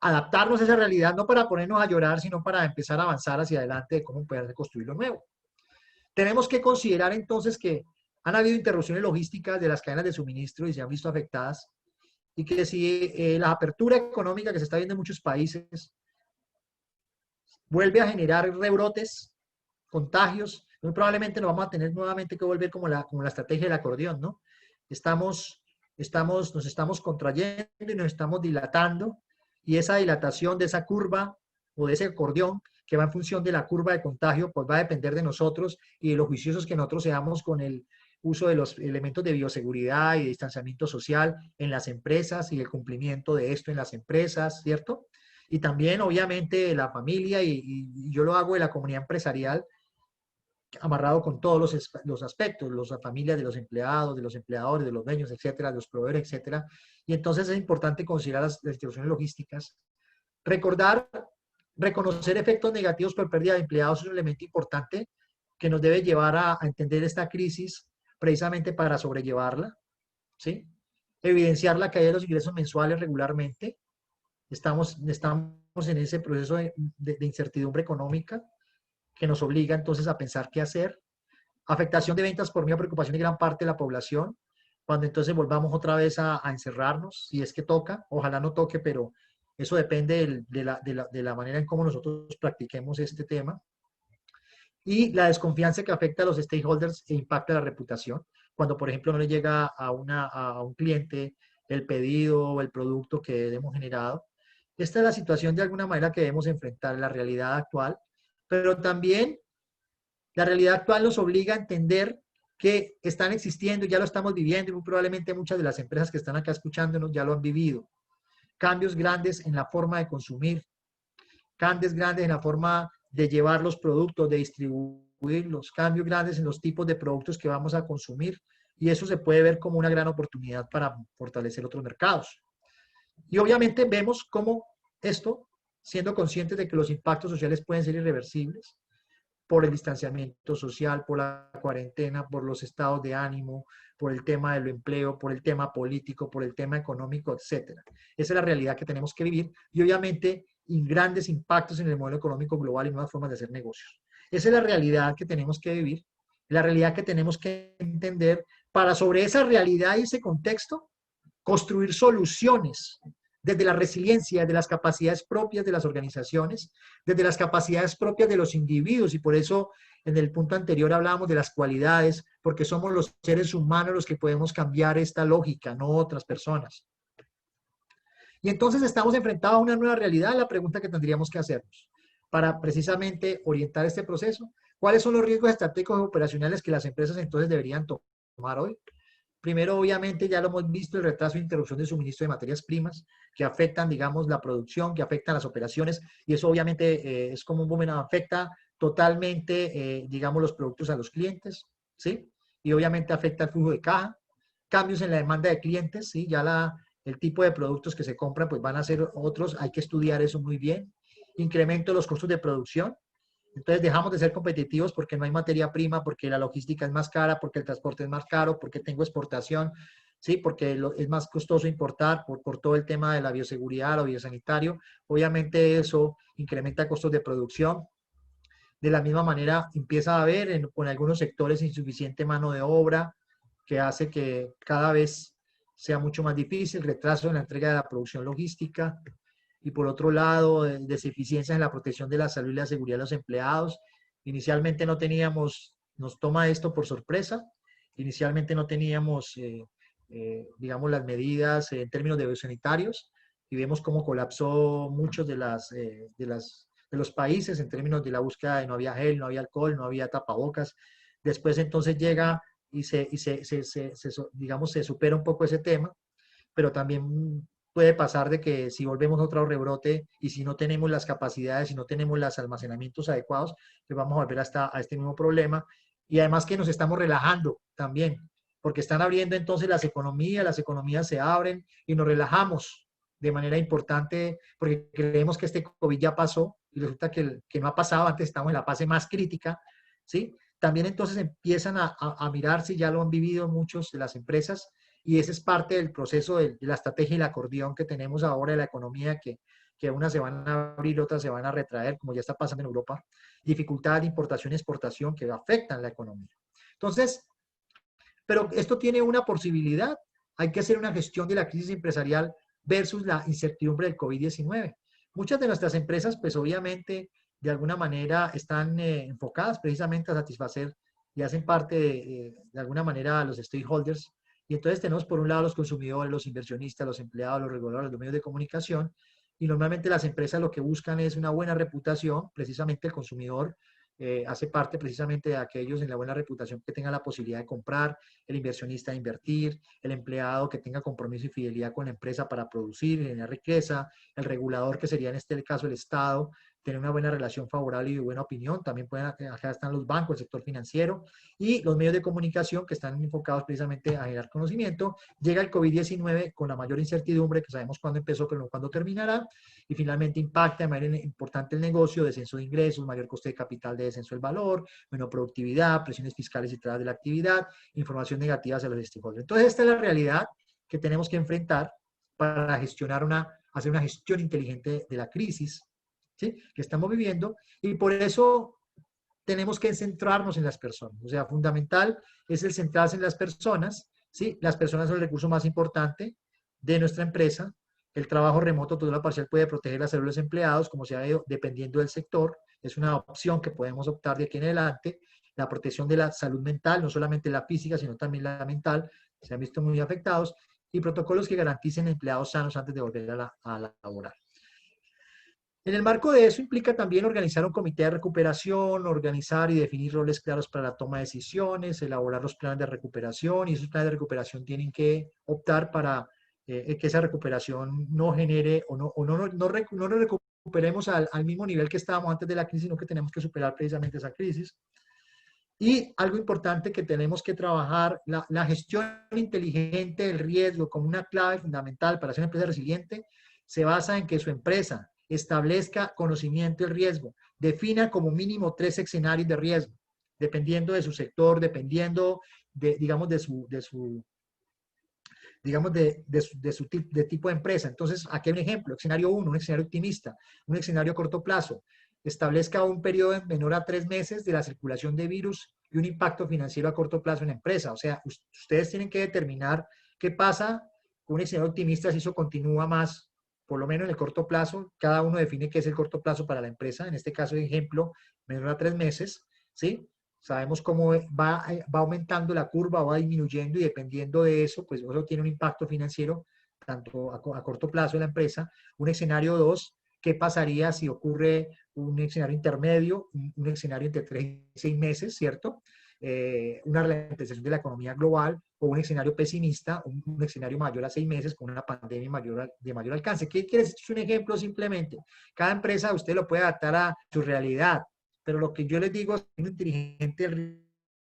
adaptarnos a esa realidad, no para ponernos a llorar, sino para empezar a avanzar hacia adelante de cómo poder reconstruir lo nuevo. Tenemos que considerar entonces que han habido interrupciones logísticas de las cadenas de suministro y se han visto afectadas, y que si la apertura económica que se está viendo en muchos países vuelve a generar rebrotes, contagios, muy probablemente nos vamos a tener nuevamente que volver como la estrategia del acordeón, ¿no? Nos estamos contrayendo y nos estamos dilatando, y esa dilatación de esa curva o de ese acordeón que va en función de la curva de contagio, pues va a depender de nosotros y de los juiciosos que nosotros seamos con el uso de los elementos de bioseguridad y de distanciamiento social en las empresas y el cumplimiento de esto en las empresas, ¿cierto? Y también, obviamente, la familia, y yo lo hago de la comunidad empresarial, amarrado con todos los aspectos, la familia de los empleados, de los empleadores, de los dueños, etcétera, de los proveedores, etcétera. Y entonces es importante considerar las instituciones logísticas. Reconocer efectos negativos por pérdida de empleados es un elemento importante que nos debe llevar a entender esta crisis precisamente para sobrellevarla, ¿sí? Evidenciar la caída de los ingresos mensuales regularmente. Estamos en ese proceso de incertidumbre económica que nos obliga entonces a pensar qué hacer. Afectación de ventas por miedo a preocupación de gran parte de la población, cuando entonces volvamos otra vez a encerrarnos, si es que toca, ojalá no toque, pero eso depende de la manera en cómo nosotros practiquemos este tema. Y la desconfianza que afecta a los stakeholders e impacta la reputación. Cuando, por ejemplo, no le llega a un cliente el pedido o el producto que hemos generado. Esta es la situación de alguna manera que debemos enfrentar en la realidad actual, pero también la realidad actual nos obliga a entender que están existiendo, ya lo estamos viviendo, y muy probablemente muchas de las empresas que están acá escuchándonos ya lo han vivido. Cambios grandes en la forma de consumir, cambios grandes en la forma de llevar los productos, de distribuirlos, cambios grandes en los tipos de productos que vamos a consumir, y eso se puede ver como una gran oportunidad para fortalecer otros mercados. Y obviamente vemos cómo esto, siendo conscientes de que los impactos sociales pueden ser irreversibles, por el distanciamiento social, por la cuarentena, por los estados de ánimo, por el tema del empleo, por el tema político, por el tema económico, etc. Esa es la realidad que tenemos que vivir, y obviamente grandes impactos en el modelo económico global y nuevas formas de hacer negocios. Esa es la realidad que tenemos que vivir, la realidad que tenemos que entender para sobre esa realidad y ese contexto construir soluciones desde la resiliencia, desde las capacidades propias de las organizaciones, desde las capacidades propias de los individuos, y por eso en el punto anterior hablábamos de las cualidades, porque somos los seres humanos los que podemos cambiar esta lógica, no otras personas. Y entonces estamos enfrentados a una nueva realidad. La pregunta que tendríamos que hacernos para precisamente orientar este proceso: ¿cuáles son los riesgos estratégicos y operacionales que las empresas entonces deberían tomar hoy? Primero, obviamente, ya lo hemos visto, el retraso e interrupción de suministro de materias primas que afectan, digamos, la producción, que afectan las operaciones, y eso obviamente es como un boomerang, afecta totalmente, digamos, los productos a los clientes, ¿sí? Y obviamente afecta el flujo de caja, cambios en la demanda de clientes, ¿sí? Ya el tipo de productos que se compran, pues van a ser otros, hay que estudiar eso muy bien. Incremento de los costos de producción. Entonces dejamos de ser competitivos porque no hay materia prima, porque la logística es más cara, porque el transporte es más caro, porque tengo exportación, ¿sí? Porque es más costoso importar por todo el tema de la bioseguridad o biosanitario. Obviamente eso incrementa costos de producción. De la misma manera empieza a haber con algunos sectores insuficiente mano de obra, que hace que cada vez sea mucho más difícil, retraso en la entrega de la producción logística. Y por otro lado, deficiencias en la protección de la salud y la seguridad de los empleados. Inicialmente no teníamos, nos toma esto por sorpresa, inicialmente no teníamos, digamos, las medidas en términos de biosanitarios y vemos cómo colapsó muchos de los países en términos de la búsqueda de no había gel, no había alcohol, no había tapabocas. Después entonces llega y digamos, se supera un poco ese tema, pero también puede pasar de que si volvemos a otro rebrote y si no tenemos las capacidades, si no tenemos los almacenamientos adecuados, pues vamos a volver a este mismo problema. Y además que nos estamos relajando también, porque están abriendo entonces las economías se abren y nos relajamos de manera importante porque creemos que este COVID ya pasó y resulta que no ha pasado, antes estamos en la fase más crítica, ¿sí? También entonces empiezan a mirar si ya lo han vivido muchos de las empresas, y ese es parte del proceso de la estrategia y el acordeón que tenemos ahora de la economía, que unas se van a abrir, otras se van a retraer, como ya está pasando en Europa. Dificultad de importación y exportación que afectan la economía. Entonces, pero esto tiene una posibilidad. Hay que hacer una gestión de la crisis empresarial versus la incertidumbre del COVID-19. Muchas de nuestras empresas, pues obviamente, de alguna manera están enfocadas precisamente a satisfacer y hacen parte de alguna manera a los stakeholders. Y entonces tenemos por un lado los consumidores, los inversionistas, los empleados, los reguladores, los medios de comunicación. Y normalmente las empresas lo que buscan es una buena reputación. Precisamente el consumidor hace parte precisamente de aquellos en la buena reputación que tengan la posibilidad de comprar, el inversionista de invertir, el empleado que tenga compromiso y fidelidad con la empresa para producir y generar riqueza, el regulador que sería en este caso el Estado, tener una buena relación favorable y de buena opinión. También acá están los bancos, el sector financiero y los medios de comunicación que están enfocados precisamente a generar conocimiento. Llega el COVID-19 con la mayor incertidumbre, que sabemos cuándo empezó, pero no cuándo terminará, y finalmente impacta de manera importante el negocio, descenso de ingresos, mayor coste de capital de descenso del valor, menor productividad, presiones fiscales y trabas de la actividad, información negativa hacia los stakeholders. Entonces, esta es la realidad que tenemos que enfrentar para hacer una gestión inteligente de la crisis, ¿sí?, que estamos viviendo, y por eso tenemos que centrarnos en las personas. O sea, fundamental es el centrarse en las personas, ¿sí? Las personas son el recurso más importante de nuestra empresa. El trabajo remoto, todo lo parcial, puede proteger la salud de los empleados, como se ha ido dependiendo del sector. Es una opción que podemos optar de aquí en adelante. La protección de la salud mental, no solamente la física, sino también la mental, se han visto muy afectados. Y protocolos que garanticen empleados sanos antes de volver a laborar. En el marco de eso implica también organizar un comité de recuperación, organizar y definir roles claros para la toma de decisiones, elaborar los planes de recuperación, y esos planes de recuperación tienen que optar para que esa recuperación no genere o no recuperemos al mismo nivel que estábamos antes de la crisis, sino que tenemos que superar precisamente esa crisis. Y algo importante que tenemos que trabajar, la gestión inteligente del riesgo como una clave fundamental para ser una empresa resiliente, se basa en que su empresa establezca conocimiento del riesgo, defina como mínimo 3 escenarios de riesgo, dependiendo de su sector, dependiendo de tipo de empresa. Entonces, aquí hay un ejemplo, escenario 1, un escenario optimista, un escenario a corto plazo. Establezca un periodo menor a 3 meses de la circulación de virus y un impacto financiero a corto plazo en la empresa. O sea, ustedes tienen que determinar qué pasa con un escenario optimista si eso continúa más, por lo menos en el corto plazo. Cada uno define qué es el corto plazo para la empresa. En este caso, ejemplo, menor a 3 meses, ¿sí? Sabemos cómo va aumentando la curva, va disminuyendo, y dependiendo de eso, pues eso tiene un impacto financiero tanto a corto plazo en la empresa. Un escenario 2, ¿qué pasaría si ocurre un escenario intermedio, un escenario entre 3 y 6 meses, ¿cierto? una ralentización de la economía global o un escenario pesimista, un escenario mayor a 6 meses con una pandemia de mayor alcance. ¿Qué quiere decir? Es un ejemplo simplemente. Cada empresa usted lo puede adaptar a su realidad, pero lo que yo les digo es un inteligente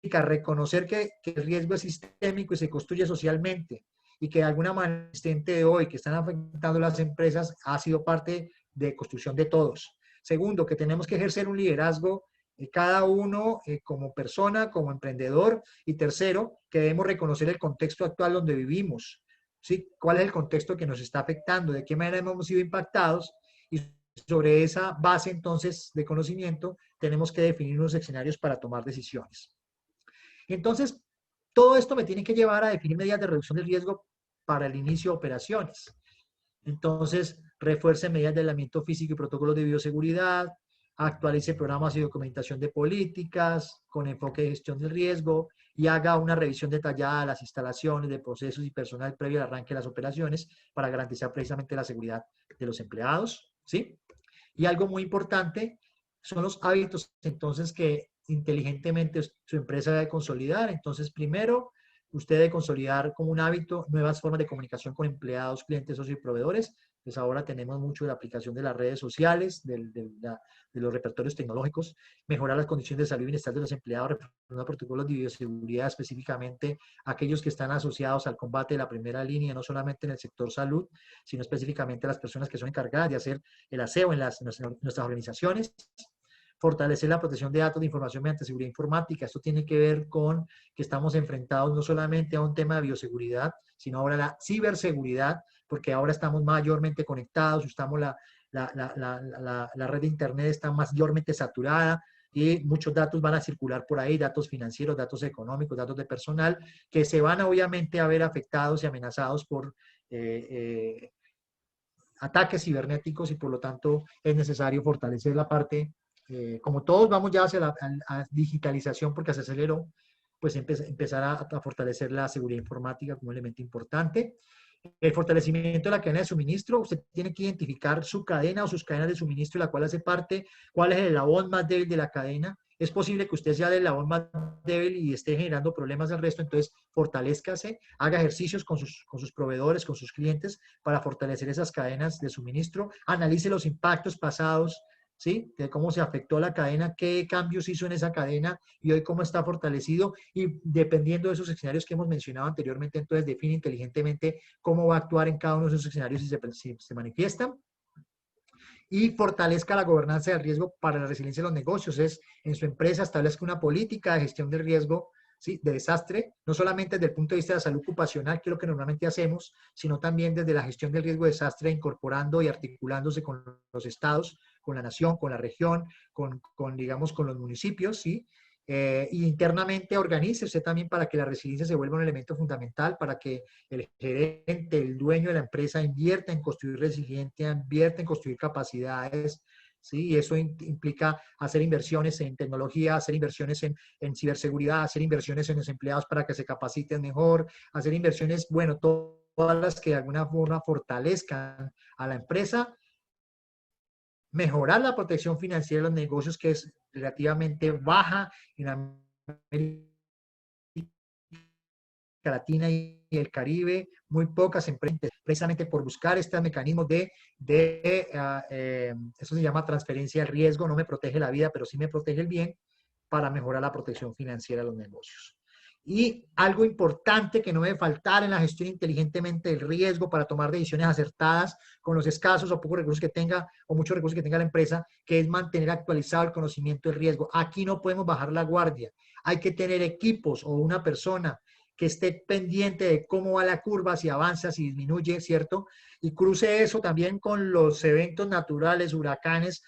reconocer que el riesgo es sistémico y se construye socialmente y que de alguna manera de hoy que están afectando las empresas ha sido parte de construcción de todos. Segundo, que tenemos que ejercer un liderazgo cada uno como persona, como emprendedor. Y tercero, que debemos reconocer el contexto actual donde vivimos. ¿Sí? ¿Cuál es el contexto que nos está afectando? ¿De qué manera hemos sido impactados? Y sobre esa base entonces de conocimiento tenemos que definir unos escenarios para tomar decisiones. Entonces, todo esto me tiene que llevar a definir medidas de reducción del riesgo para el inicio de operaciones. Entonces, refuerce medidas de aislamiento físico y protocolos de bioseguridad, actualice programas y documentación de políticas con enfoque de gestión del riesgo y haga una revisión detallada de las instalaciones, de procesos y personal previo al arranque de las operaciones para garantizar precisamente la seguridad de los empleados, ¿sí? Y algo muy importante son los hábitos, entonces, que inteligentemente su empresa debe consolidar. Entonces, primero, usted debe consolidar como un hábito nuevas formas de comunicación con empleados, clientes, socios y proveedores. Pues ahora tenemos mucho de la aplicación de las redes sociales, de los repertorios tecnológicos, mejorar las condiciones de salud y bienestar de los empleados, reforzar protocolos de bioseguridad, específicamente aquellos que están asociados al combate de la primera línea, no solamente en el sector salud, sino específicamente las personas que son encargadas de hacer el aseo en nuestras organizaciones. Fortalecer la protección de datos de información mediante seguridad informática. Esto tiene que ver con que estamos enfrentados no solamente a un tema de bioseguridad, sino ahora a la ciberseguridad, porque ahora estamos mayormente conectados, la red de internet está mayormente saturada y muchos datos van a circular por ahí, datos financieros, datos económicos, datos de personal, que se van obviamente a ver afectados y amenazados por ataques cibernéticos y por lo tanto es necesario fortalecer la parte. Como todos vamos ya hacia la digitalización porque se aceleró, pues empezar a fortalecer la seguridad informática como elemento importante. El fortalecimiento de la cadena de suministro, usted tiene que identificar su cadena o sus cadenas de suministro de la cual hace parte, cuál es el eslabón más débil de la cadena. Es posible que usted sea el eslabón más débil y esté generando problemas al resto, entonces fortalézcase, haga ejercicios con sus proveedores, con sus clientes para fortalecer esas cadenas de suministro, analice los impactos pasados, ¿sí? De cómo se afectó la cadena, qué cambios hizo en esa cadena y hoy cómo está fortalecido y dependiendo de esos escenarios que hemos mencionado anteriormente, entonces define inteligentemente cómo va a actuar en cada uno de esos escenarios si se manifiestan. Y fortalezca la gobernanza del riesgo para la resiliencia de los negocios. Es en su empresa establezca una política de gestión del riesgo, ¿sí? De desastre, no solamente desde el punto de vista de la salud ocupacional, que es lo que normalmente hacemos, sino también desde la gestión del riesgo de desastre, incorporando y articulándose con los estados, con la nación, con la región, digamos, con los municipios, ¿sí? Y internamente organice usted también para que la resiliencia se vuelva un elemento fundamental, para que el gerente, el dueño de la empresa invierta en construir resiliencia, invierta en construir capacidades, ¿sí? Y eso implica hacer inversiones en tecnología, hacer inversiones en ciberseguridad, hacer inversiones en los empleados para que se capaciten mejor, hacer inversiones, bueno, todas las que de alguna forma fortalezcan a la empresa, mejorar la protección financiera de los negocios, que es relativamente baja en América Latina y el Caribe, muy pocas empresas, precisamente por buscar estos mecanismos eso se llama transferencia de riesgo, no me protege la vida, pero sí me protege el bien, para mejorar la protección financiera de los negocios. Y algo importante que no debe faltar en la gestión inteligentemente del riesgo para tomar decisiones acertadas con los escasos o pocos recursos que tenga o muchos recursos que tenga la empresa, que es mantener actualizado el conocimiento del riesgo. Aquí no podemos bajar la guardia. Hay que tener equipos o una persona que esté pendiente de cómo va la curva, si avanza, si disminuye, ¿cierto? Y cruce eso también con los eventos naturales, huracanes,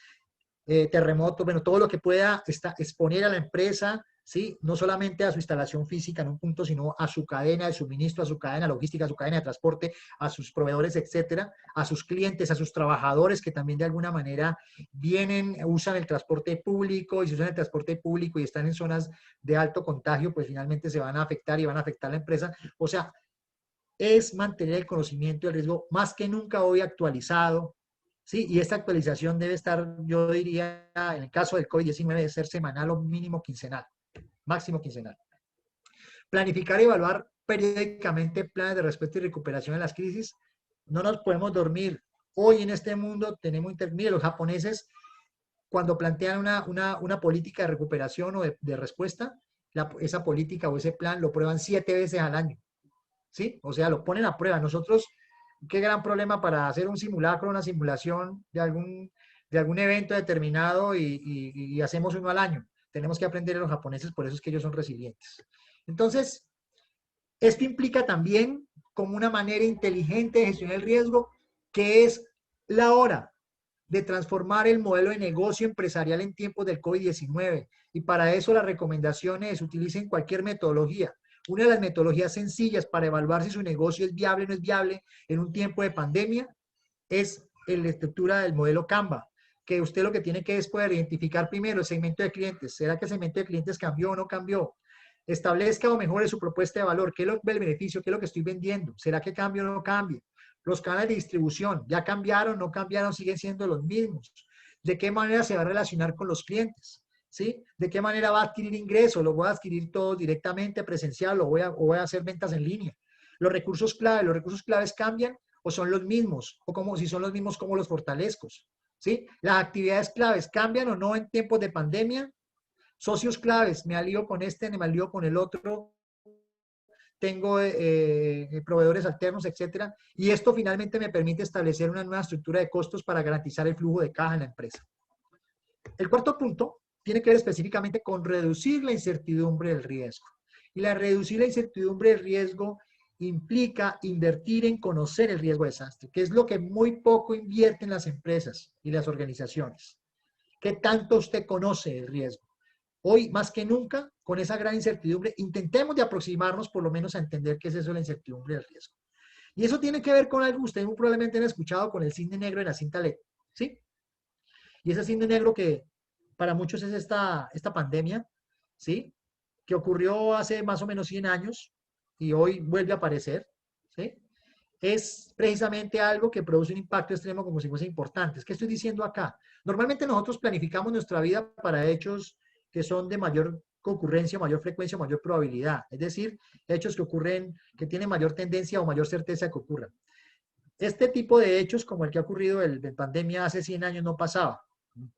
terremotos, bueno, todo lo que pueda exponer a la empresa, ¿sí? No solamente a su instalación física en un punto, sino a su cadena de suministro, a su cadena logística, a su cadena de transporte, a sus proveedores, etcétera, a sus clientes, a sus trabajadores que también de alguna manera usan el transporte público, y si usan el transporte público y están en zonas de alto contagio, pues finalmente se van a afectar y van a afectar a la empresa. O sea, es mantener el conocimiento del riesgo más que nunca hoy actualizado, ¿sí? Y esta actualización debe estar, yo diría, en el caso del COVID-19, debe ser semanal o mínimo quincenal. máximo quincenal. Planificar y evaluar periódicamente planes de respuesta y recuperación en las crisis. No nos podemos dormir. Hoy en este mundo tenemos, mire, los japoneses cuando plantean una política de recuperación o de respuesta, esa política o ese plan lo prueban 7 veces al año. ¿Sí? O sea, lo ponen a prueba. Nosotros, qué gran problema para hacer un simulacro, una simulación de algún evento determinado y hacemos uno al año. Tenemos que aprender a los japoneses, por eso es que ellos son resilientes. Entonces, esto implica también como una manera inteligente de gestionar el riesgo, que es la hora de transformar el modelo de negocio empresarial en tiempos del COVID-19. Y para eso las recomendaciones utilicen cualquier metodología. Una de las metodologías sencillas para evaluar si su negocio es viable o no es viable en un tiempo de pandemia es la estructura del modelo Canva, que usted lo que tiene que es poder identificar primero el segmento de clientes. ¿Será que el segmento de clientes cambió o no cambió? Establezca o mejore su propuesta de valor. ¿Qué es el beneficio? ¿Qué es lo que estoy vendiendo? ¿Será que cambia o no cambia? Los canales de distribución, ¿ya cambiaron, no cambiaron, siguen siendo los mismos? ¿De qué manera se va a relacionar con los clientes? ¿Sí? ¿De qué manera va a adquirir ingresos? ¿Lo voy a adquirir todo directamente presencial o voy a hacer ventas en línea? ¿Los recursos claves cambian o son los mismos? ¿O como si son los mismos, cómo los fortalezco? ¿Sí? ¿Las actividades claves cambian o no en tiempos de pandemia? Socios claves, me alío con este, me alío con el otro, tengo proveedores alternos, etcétera. Y esto finalmente me permite establecer una nueva estructura de costos para garantizar el flujo de caja en la empresa. El cuarto punto tiene que ver específicamente con reducir la incertidumbre del riesgo. Y reducir la incertidumbre del riesgo implica invertir en conocer el riesgo de desastre, que es lo que muy poco invierten las empresas y las organizaciones. ¿Qué tanto usted conoce el riesgo? Hoy, más que nunca, con esa gran incertidumbre, intentemos de aproximarnos por lo menos a entender qué es eso de la incertidumbre del riesgo. Y eso tiene que ver con algo que ustedes muy probablemente han escuchado con el cisne negro de la cinta LED, ¿sí? Y ese cisne negro que para muchos es esta pandemia, ¿sí? Que ocurrió hace más o menos 100 años y hoy vuelve a aparecer, ¿sí? Es precisamente algo que produce un impacto extremo como si fuese importante. ¿Qué estoy diciendo acá? Normalmente nosotros planificamos nuestra vida para hechos que son de mayor concurrencia, mayor frecuencia, mayor probabilidad. Es decir, hechos que ocurren, que tienen mayor tendencia o mayor certeza que ocurran. Este tipo de hechos, como el que ha ocurrido de pandemia hace 100 años, no pasaba.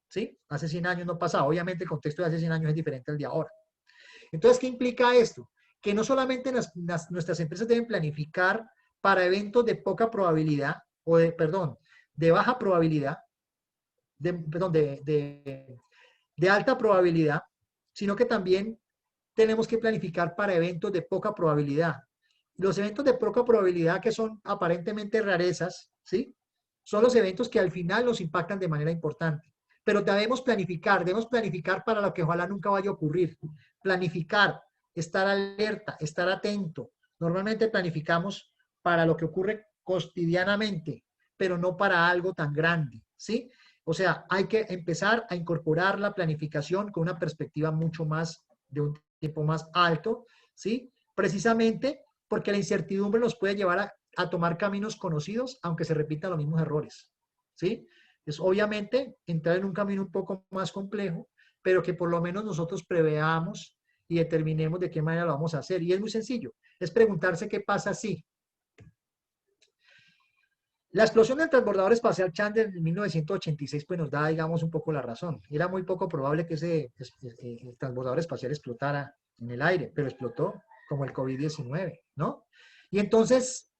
¿Sí? Hace 100 años no pasaba. Obviamente el contexto de hace 100 años es diferente al de ahora. Entonces, ¿qué implica esto? Que no solamente nuestras empresas deben planificar para eventos de poca probabilidad, o de baja probabilidad, de alta probabilidad, sino que también tenemos que planificar para eventos de poca probabilidad. Los eventos de poca probabilidad, que son aparentemente rarezas, ¿sí? Son los eventos que al final nos impactan de manera importante. Pero debemos planificar para lo que ojalá nunca vaya a ocurrir. Planificar, estar alerta, estar atento. Normalmente planificamos para lo que ocurre cotidianamente, pero no para algo tan grande, ¿sí? O sea, hay que empezar a incorporar la planificación con una perspectiva mucho más, de un tiempo más alto, ¿sí? Precisamente porque la incertidumbre nos puede llevar a tomar caminos conocidos, aunque se repitan los mismos errores, ¿sí? Es obviamente entrar en un camino un poco más complejo, pero que por lo menos nosotros preveamos y determinemos de qué manera lo vamos a hacer. Y es muy sencillo, es preguntarse qué pasa si. La explosión del transbordador espacial Chandler en 1986 pues nos da, digamos, un poco la razón. Era muy poco probable que ese transbordador espacial explotara en el aire, pero explotó como el COVID-19, ¿no? Y entonces,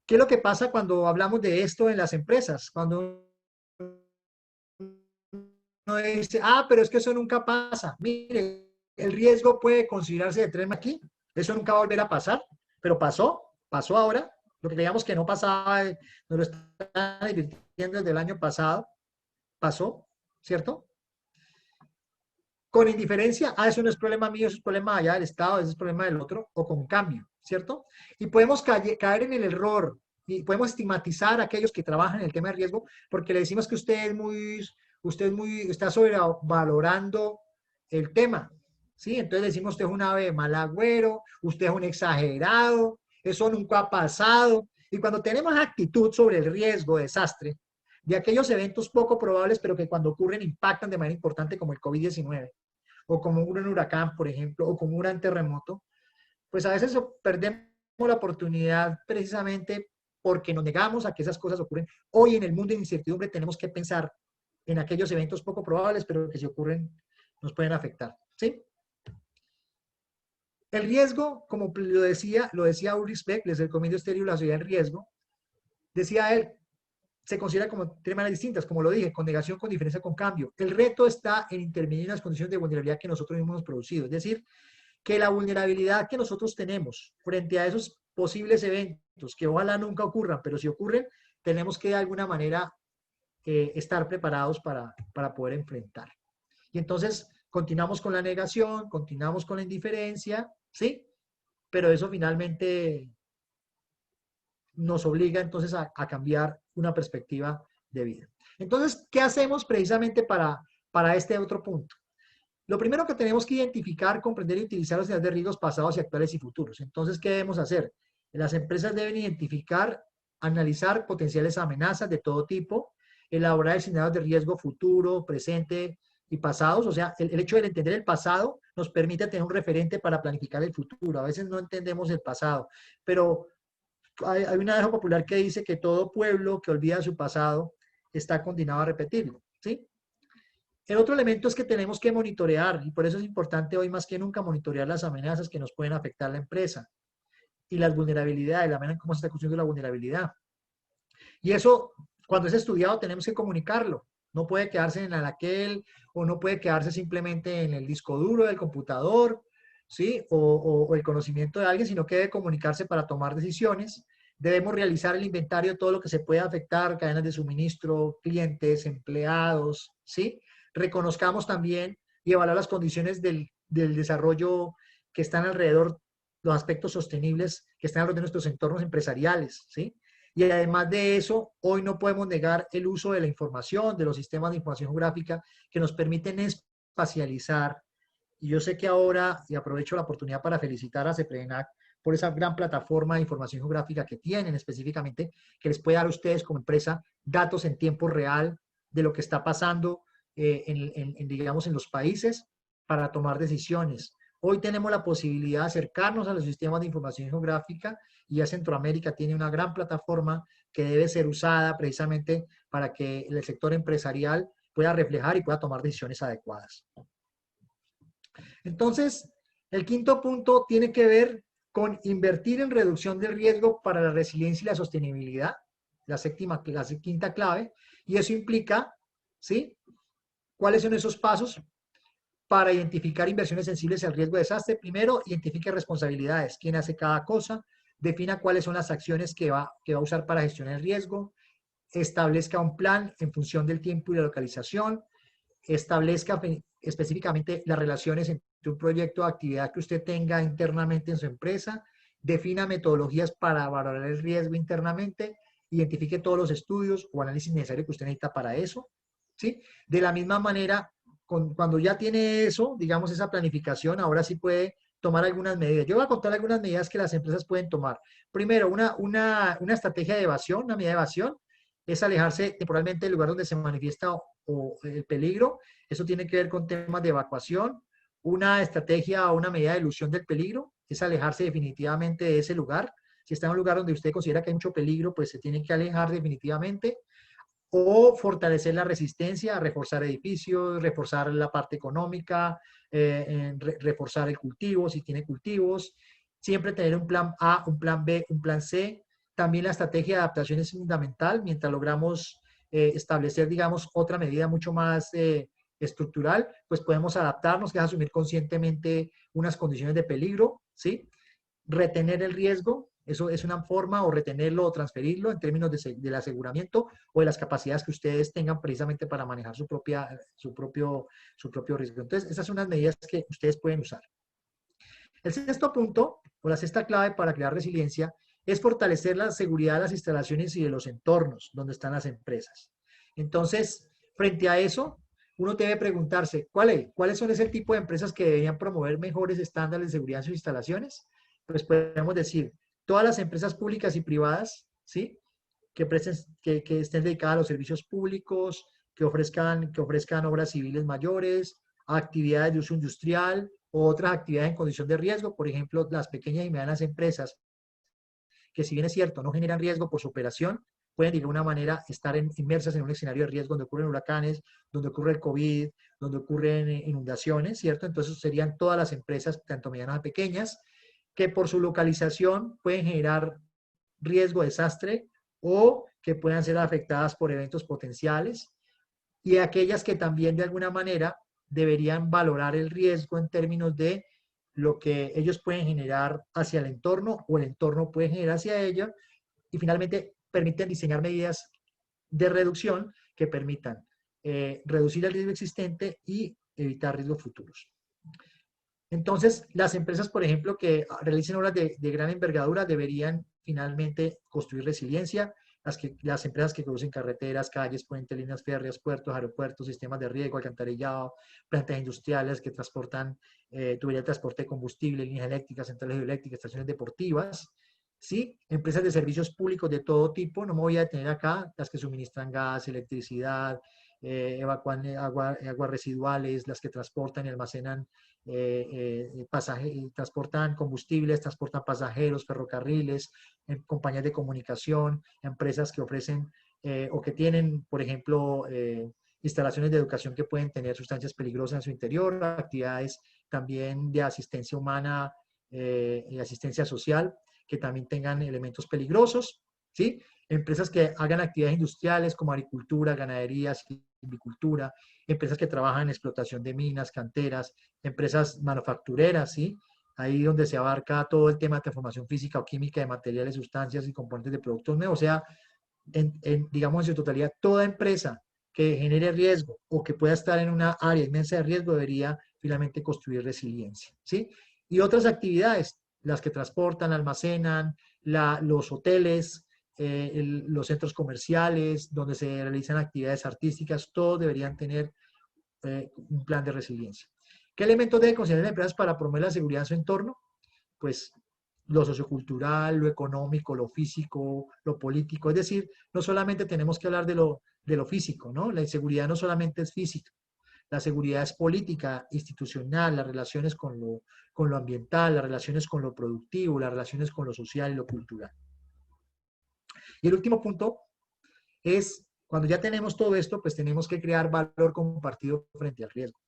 ¿qué es lo que pasa cuando hablamos de esto en las empresas? Cuando uno dice, pero es que eso nunca pasa. Mire, el riesgo puede considerarse de 3 aquí. Eso nunca va a volver a pasar, pero pasó ahora. Lo que creíamos que no pasaba, nos lo están advirtiendo desde el año pasado, pasó, ¿cierto? Con indiferencia, eso no es problema mío, eso es problema allá del Estado, eso es problema del otro, o con cambio, ¿cierto? Y podemos caer en el error, y podemos estigmatizar a aquellos que trabajan en el tema de riesgo, porque le decimos que usted está sobrevalorando el tema, ¿sí? Entonces decimos, usted es un ave de mal agüero, usted es un exagerado, eso nunca ha pasado. Y cuando tenemos actitud sobre el riesgo de desastre, de aquellos eventos poco probables, pero que cuando ocurren impactan de manera importante como el COVID-19, o como un huracán, por ejemplo, o como un gran terremoto, pues a veces perdemos la oportunidad precisamente porque nos negamos a que esas cosas ocurren. Hoy en el mundo de incertidumbre tenemos que pensar en aquellos eventos poco probables, pero que si ocurren nos pueden afectar, ¿sí? El riesgo, como lo decía Ulrich Beck, les recomiendo este libro, La sociedad del riesgo, decía él, se considera como tres maneras distintas, como lo dije, con negación, con diferencia, con cambio. El reto está en intervenir en las condiciones de vulnerabilidad que nosotros mismos hemos producido, es decir, que la vulnerabilidad que nosotros tenemos frente a esos posibles eventos, que ojalá nunca ocurran, pero si ocurren, tenemos que de alguna manera estar preparados para poder enfrentar. Y entonces continuamos con la negación, continuamos con la indiferencia, ¿sí? Pero eso finalmente nos obliga entonces a cambiar una perspectiva de vida. Entonces, ¿qué hacemos precisamente para este otro punto? Lo primero que tenemos que identificar, comprender y utilizar los escenarios de riesgos pasados y actuales y futuros. Entonces, ¿qué debemos hacer? Las empresas deben identificar, analizar potenciales amenazas de todo tipo, elaborar escenarios de riesgo futuro, presente y pasados. O sea, el hecho de entender el pasado nos permite tener un referente para planificar el futuro. A veces no entendemos el pasado, pero hay una adagio popular que dice que todo pueblo que olvida su pasado está condenado a repetirlo, ¿sí? El otro elemento es que tenemos que monitorear, y por eso es importante hoy más que nunca monitorear las amenazas que nos pueden afectar a la empresa y las vulnerabilidades, la manera en cómo se está construyendo la vulnerabilidad. Y eso, cuando es estudiado, tenemos que comunicarlo. No puede quedarse en aquel, o no puede quedarse simplemente en el disco duro del computador, ¿sí? O el conocimiento de alguien, sino que debe comunicarse para tomar decisiones. Debemos realizar el inventario de todo lo que se puede afectar, cadenas de suministro, clientes, empleados, ¿sí? Reconozcamos también y evaluar las condiciones del desarrollo que están alrededor, los aspectos sostenibles que están alrededor de nuestros entornos empresariales, ¿sí? Y además de eso, hoy no podemos negar el uso de la información, de los sistemas de información geográfica que nos permiten espacializar. Y yo sé que ahora, y aprovecho la oportunidad para felicitar a CEPRENAC por esa gran plataforma de información geográfica que tienen específicamente, que les puede dar a ustedes como empresa datos en tiempo real de lo que está pasando digamos, en los países para tomar decisiones. Hoy tenemos la posibilidad de acercarnos a los sistemas de información geográfica y ya Centroamérica tiene una gran plataforma que debe ser usada precisamente para que el sector empresarial pueda reflejar y pueda tomar decisiones adecuadas. Entonces, el quinto punto tiene que ver con invertir en reducción del riesgo para la resiliencia y la sostenibilidad, la quinta clave, y eso implica, ¿sí? ¿Cuáles son esos pasos para identificar inversiones sensibles al riesgo de desastre? Primero, identifique responsabilidades. ¿Quién hace cada cosa? Defina cuáles son las acciones que va a usar para gestionar el riesgo. Establezca un plan en función del tiempo y la localización. Establezca específicamente las relaciones entre un proyecto o actividad que usted tenga internamente en su empresa. Defina metodologías para valorar el riesgo internamente. Identifique todos los estudios o análisis necesarios que usted necesita para eso. ¿Sí? De la misma manera, cuando ya tiene eso, digamos, esa planificación, ahora sí puede tomar algunas medidas. Yo voy a contar algunas medidas que las empresas pueden tomar. Primero, una estrategia de evasión, una medida de evasión, es alejarse temporalmente del lugar donde se manifiesta o el peligro. Eso tiene que ver con temas de evacuación. Una estrategia o una medida de ilusión del peligro es alejarse definitivamente de ese lugar. Si está en un lugar donde usted considera que hay mucho peligro, pues se tiene que alejar definitivamente. O fortalecer la resistencia, reforzar edificios, reforzar la parte económica, reforzar el cultivo, si tiene cultivos. Siempre tener un plan A, un plan B, un plan C. También la estrategia de adaptación es fundamental mientras logramos establecer, digamos, otra medida mucho más estructural, pues podemos adaptarnos, que es asumir conscientemente unas condiciones de peligro, ¿sí? Retener el riesgo. Eso es una forma, o retenerlo o transferirlo en términos del aseguramiento o de las capacidades que ustedes tengan precisamente para manejar su propio riesgo. Entonces, esas son unas medidas que ustedes pueden usar. El sexto punto, o la sexta clave para crear resiliencia, es fortalecer la seguridad de las instalaciones y de los entornos donde están las empresas. Entonces, frente a eso, uno debe preguntarse, ¿cuáles son ese tipo de empresas que deberían promover mejores estándares de seguridad en sus instalaciones? Pues podemos decir, todas las empresas públicas y privadas, ¿sí? Que estén dedicadas a los servicios públicos, que ofrezcan obras civiles mayores, actividades de uso industrial o otras actividades en condición de riesgo. Por ejemplo, las pequeñas y medianas empresas, que si bien es cierto, no generan riesgo por su operación, pueden de alguna manera estar inmersas en un escenario de riesgo donde ocurren huracanes, donde ocurre el COVID, donde ocurren inundaciones, ¿cierto? Entonces serían todas las empresas, tanto medianas como pequeñas, que por su localización pueden generar riesgo de desastre o que puedan ser afectadas por eventos potenciales, y aquellas que también de alguna manera deberían valorar el riesgo en términos de lo que ellos pueden generar hacia el entorno o el entorno puede generar hacia ellos, y finalmente permiten diseñar medidas de reducción que permitan reducir el riesgo existente y evitar riesgos futuros. Entonces, las empresas, por ejemplo, que realicen obras de gran envergadura deberían finalmente construir resiliencia. Las empresas que producen carreteras, calles, puentes, líneas férreas, puertos, aeropuertos, sistemas de riego, alcantarillado, plantas industriales que transportan tubería de transporte de combustible, líneas eléctricas, centrales hidroeléctricas, estaciones deportivas, ¿sí? Empresas de servicios públicos de todo tipo, no me voy a detener acá, las que suministran gas, electricidad, evacúan aguas residuales, las que transportan y almacenan transportan combustibles, transportan pasajeros, ferrocarriles, compañías de comunicación, empresas que ofrecen o que tienen, por ejemplo, instalaciones de educación que pueden tener sustancias peligrosas en su interior, actividades también de asistencia humana y asistencia social que también tengan elementos peligrosos, ¿sí? Empresas que hagan actividades industriales como agricultura, ganadería, silvicultura, empresas que trabajan en explotación de minas, canteras, empresas manufactureras, ¿sí? Ahí donde se abarca todo el tema de transformación física o química de materiales, sustancias y componentes de productos nuevos. O sea, digamos en su totalidad, toda empresa que genere riesgo o que pueda estar en una área inmensa de riesgo debería finalmente construir resiliencia, ¿sí? Y otras actividades, las que transportan, almacenan, los hoteles, los centros comerciales, donde se realizan actividades artísticas, todos deberían tener un plan de resiliencia. ¿Qué elementos deben considerar las empresas para promover la seguridad en su entorno? Pues lo sociocultural, lo económico, lo físico, lo político. Es decir, no solamente tenemos que hablar de lo físico, ¿no? La inseguridad no solamente es física. La seguridad es política, institucional, las relaciones con lo ambiental, las relaciones con lo productivo, las relaciones con lo social y lo cultural. Y el último punto es, cuando ya tenemos todo esto, pues tenemos que crear valor compartido frente al riesgo,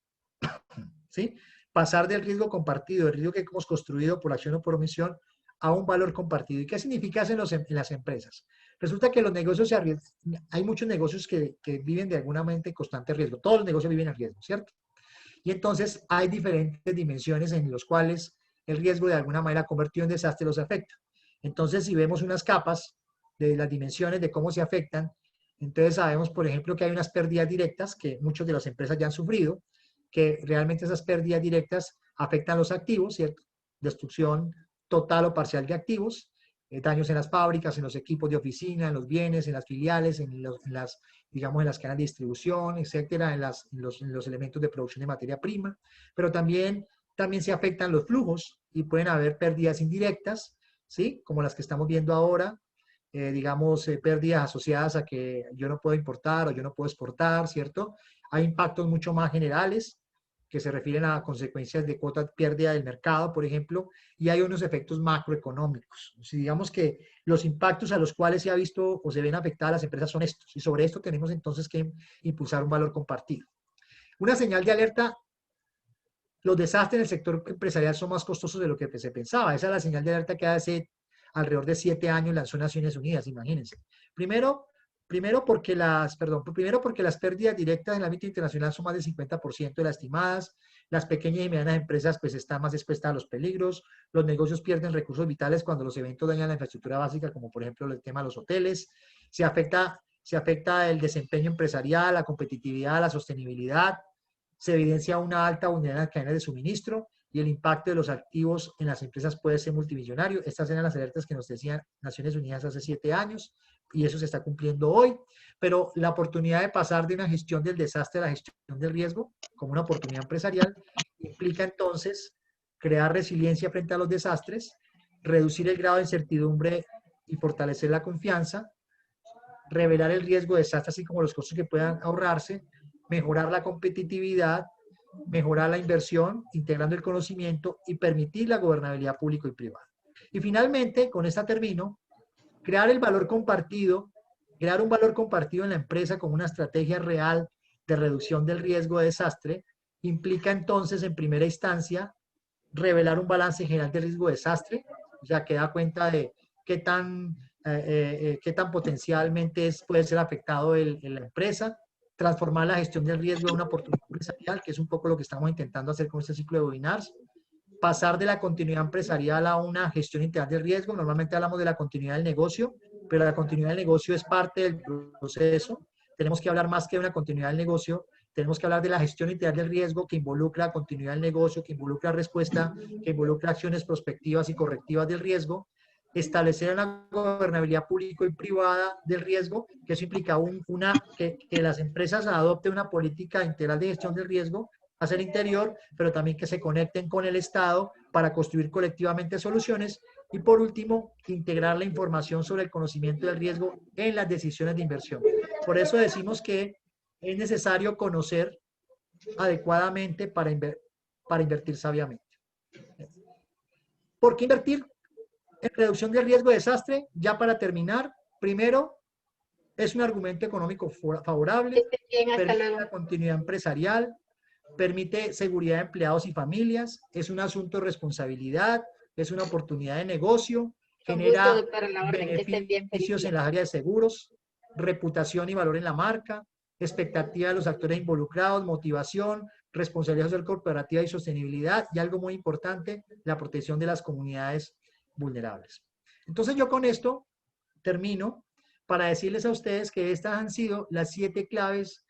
¿sí? Pasar del riesgo compartido, el riesgo que hemos construido por acción o por omisión, a un valor compartido. ¿Y qué significa eso en las empresas? Resulta que los negocios se arriesgan. Hay muchos negocios que viven de alguna manera en constante riesgo. Todos los negocios viven en riesgo, ¿cierto? Y entonces hay diferentes dimensiones en las cuales el riesgo de alguna manera convertido en desastre los afecta. Entonces, si vemos unas capas de las dimensiones de cómo se afectan, entonces sabemos, por ejemplo, que hay unas pérdidas directas que muchas de las empresas ya han sufrido, que realmente esas pérdidas directas afectan los activos, ¿cierto? Destrucción total o parcial de activos, daños en las fábricas, en los equipos de oficina, en los bienes, en las filiales, en las cadenas de distribución, etcétera, en los elementos de producción de materia prima, pero también se afectan los flujos y pueden haber pérdidas indirectas, ¿sí? Como las que estamos viendo ahora, pérdidas asociadas a que yo no puedo importar o yo no puedo exportar, ¿cierto? Hay impactos mucho más generales que se refieren a consecuencias de cuota pérdida del mercado, por ejemplo, y hay unos efectos macroeconómicos. Si digamos que los impactos a los cuales se ha visto o se ven afectadas las empresas son estos, y sobre esto tenemos entonces que impulsar un valor compartido. Una señal de alerta: los desastres en el sector empresarial son más costosos de lo que se pensaba. Esa es la señal de alerta que hace alrededor de 7 años lanzó Naciones Unidas, imagínense. Primero porque las pérdidas directas en el ámbito internacional son más del 50% de las estimadas. Las pequeñas y medianas empresas pues están más expuestas a los peligros. Los negocios pierden recursos vitales cuando los eventos dañan la infraestructura básica, como por ejemplo el tema de los hoteles. Se afecta el desempeño empresarial, la competitividad, la sostenibilidad. Se evidencia una alta vulnerabilidad en las cadenas de suministro y el impacto de los activos en las empresas puede ser multimillonario. Estas eran las alertas que nos decían Naciones Unidas hace 7 años y eso se está cumpliendo hoy. Pero la oportunidad de pasar de una gestión del desastre a la gestión del riesgo como una oportunidad empresarial implica entonces crear resiliencia frente a los desastres, reducir el grado de incertidumbre y fortalecer la confianza, revelar el riesgo de desastre así como los costos que puedan ahorrarse, mejorar la competitividad mejorar la inversión, integrando el conocimiento y permitir la gobernabilidad pública y privada. Y finalmente, con esta termino, crear el valor compartido, crear un valor compartido en la empresa como una estrategia real de reducción del riesgo de desastre, implica entonces, en primera instancia, revelar un balance general de riesgo de desastre, ya que da cuenta de qué tan potencialmente puede ser afectado la empresa, transformar la gestión del riesgo en una oportunidad empresarial, que es un poco lo que estamos intentando hacer con este ciclo de webinars, pasar de la continuidad empresarial a una gestión integral del riesgo. Normalmente hablamos de la continuidad del negocio, pero la continuidad del negocio es parte del proceso. Tenemos que hablar más que de una continuidad del negocio, tenemos que hablar de la gestión integral del riesgo que involucra continuidad del negocio, que involucra respuesta, que involucra acciones prospectivas y correctivas del riesgo, establecer una gobernabilidad pública y privada del riesgo, que eso implica que las empresas adopten una política integral de gestión del riesgo hacia el interior, pero también que se conecten con el Estado para construir colectivamente soluciones. Y por último, integrar la información sobre el conocimiento del riesgo en las decisiones de inversión. Por eso decimos que es necesario conocer adecuadamente para invertir sabiamente. ¿Por qué invertir en reducción del riesgo de desastre? Ya para terminar, primero, es un argumento económico favorable, permite la continuidad empresarial, permite seguridad de empleados y familias, es un asunto de responsabilidad, es una oportunidad de negocio, genera beneficios en las áreas de seguros, reputación y valor en la marca, expectativa de los actores involucrados, motivación, responsabilidad social corporativa y sostenibilidad, y algo muy importante, la protección de las comunidades vulnerables. Entonces yo con esto termino para decirles a ustedes que estas han sido las 7 claves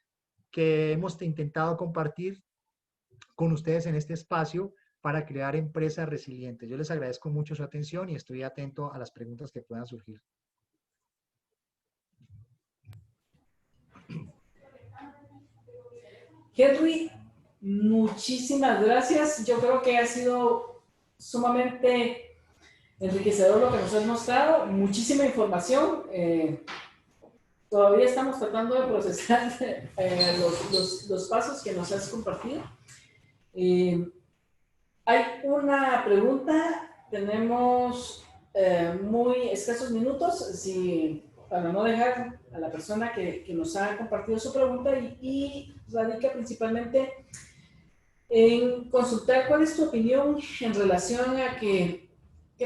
que hemos intentado compartir con ustedes en este espacio para crear empresas resilientes. Yo les agradezco mucho su atención y estoy atento a las preguntas que puedan surgir. Henry, muchísimas gracias. Yo creo que ha sido sumamente enriquecedor lo que nos has mostrado. Muchísima información. Todavía estamos tratando de procesar los pasos que nos has compartido. Hay una pregunta. Tenemos muy escasos minutos para no dejar a la persona que nos ha compartido su pregunta y radica principalmente en consultar cuál es tu opinión en relación a qué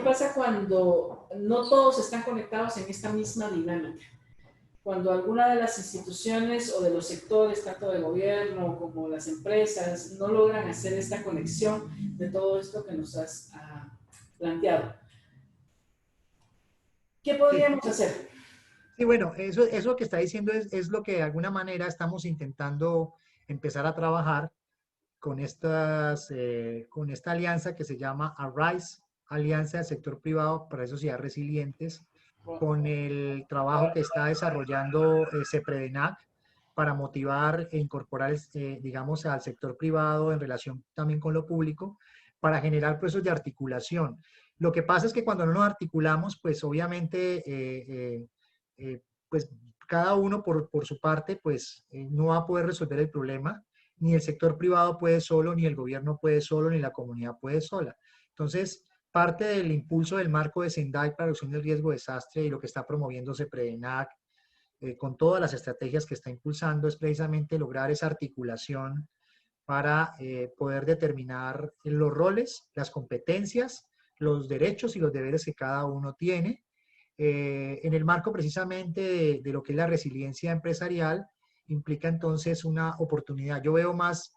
pasa cuando no todos están conectados en esta misma dinámica. Cuando alguna de las instituciones o de los sectores, tanto de gobierno como las empresas, no logran hacer esta conexión de todo esto que nos has planteado. ¿Qué podríamos hacer? Sí, bueno, eso que está diciendo es lo que de alguna manera estamos intentando empezar a trabajar con esta alianza que se llama ARISE, Alianza del Sector Privado para Sociedades Resilientes, con el trabajo que está desarrollando CEPREDENAC para motivar e incorporar, digamos, al sector privado en relación también con lo público, para generar procesos de articulación. Lo que pasa es que cuando no nos articulamos, pues obviamente, pues cada uno por su parte, pues no va a poder resolver el problema. Ni el sector privado puede solo, ni el gobierno puede solo, ni la comunidad puede sola. Entonces, parte del impulso del marco de Sendai para reducción del riesgo de desastre y lo que está promoviendo CEPREDENAC, con todas las estrategias que está impulsando, es precisamente lograr esa articulación para poder determinar los roles, las competencias, los derechos y los deberes que cada uno tiene, en el marco precisamente de lo que es la resiliencia empresarial. Implica entonces una oportunidad. Yo veo más,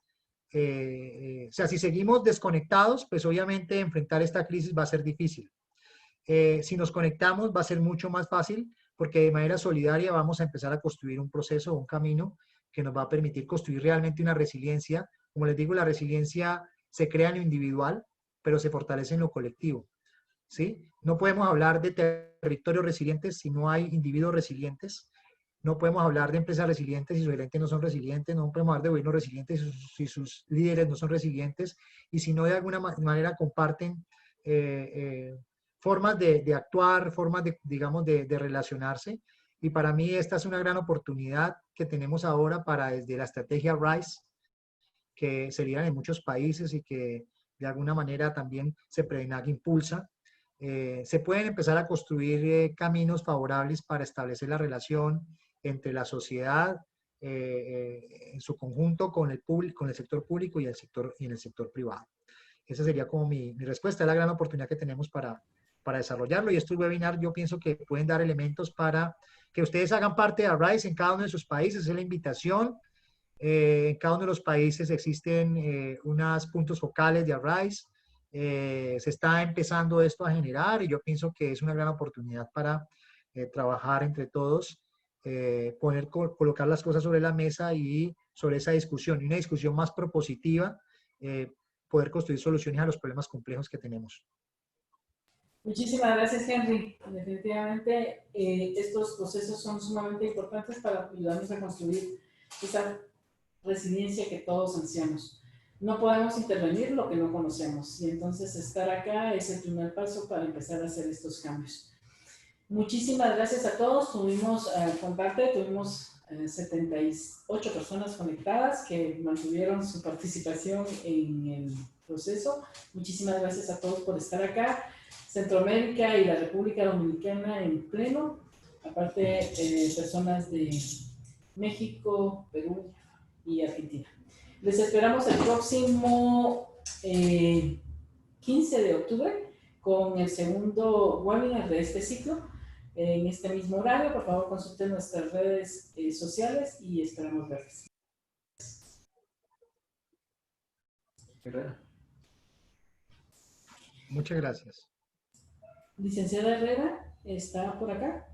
o sea, si seguimos desconectados, pues obviamente enfrentar esta crisis va a ser difícil. Si nos conectamos va a ser mucho más fácil, porque de manera solidaria vamos a empezar a construir un proceso, un camino que nos va a permitir construir realmente una resiliencia. Como les digo, la resiliencia se crea en lo individual, pero se fortalece en lo colectivo, ¿sí? No podemos hablar de territorios resilientes si no hay individuos resilientes. No podemos hablar de empresas resilientes si sus gerentes no son resilientes, no podemos hablar de gobiernos resilientes si sus líderes no son resilientes, y si no de alguna manera comparten formas de actuar, formas digamos, de relacionarse. Y para mí esta es una gran oportunidad que tenemos ahora para, desde la estrategia RISE, que se lideran en muchos países y que de alguna manera también CEPRENAC impulsa. Se pueden empezar a construir caminos favorables para establecer la relación entre la sociedad en su conjunto con el sector público y en el sector privado. Esa sería como mi respuesta. Es la gran oportunidad que tenemos para desarrollarlo. Y estos webinars yo pienso que pueden dar elementos para que ustedes hagan parte de Arise en cada uno de sus países. Es la invitación. En cada uno de los países existen unos puntos focales de Arise. Se está empezando esto a generar y yo pienso que es una gran oportunidad para trabajar entre todos, colocar las cosas sobre la mesa y sobre esa discusión, y una discusión más propositiva, poder construir soluciones a los problemas complejos que tenemos. Muchísimas gracias, Henry. Definitivamente estos procesos son sumamente importantes para ayudarnos a construir esa resiliencia que todos ansiamos. No podemos intervenir lo que no conocemos y entonces estar acá es el primer paso para empezar a hacer estos cambios. Muchísimas gracias a todos. Tuvimos 78 personas conectadas que mantuvieron su participación en el proceso. Muchísimas gracias a todos por estar acá. Centroamérica y la República Dominicana en pleno, aparte personas de México, Perú y Argentina. Les esperamos el próximo 15 de octubre con el segundo webinar de este ciclo en este mismo horario. Por favor, consulten nuestras redes sociales y esperamos verles. Muchas gracias. Licenciada Herrera, ¿está por acá?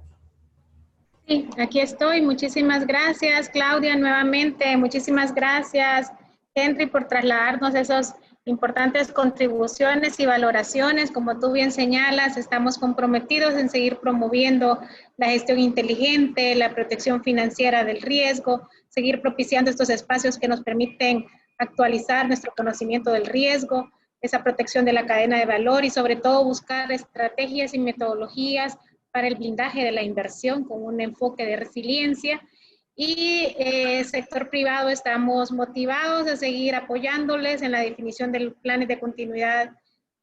Sí, aquí estoy. Muchísimas gracias, Claudia, nuevamente. Muchísimas gracias, Henry, por trasladarnos esas importantes contribuciones y valoraciones. Como tú bien señalas, estamos comprometidos en seguir promoviendo la gestión inteligente, la protección financiera del riesgo, seguir propiciando estos espacios que nos permiten actualizar nuestro conocimiento del riesgo, esa protección de la cadena de valor y sobre todo buscar estrategias y metodologías para el blindaje de la inversión con un enfoque de resiliencia. Y sector privado estamos motivados a seguir apoyándoles en la definición de los planes de continuidad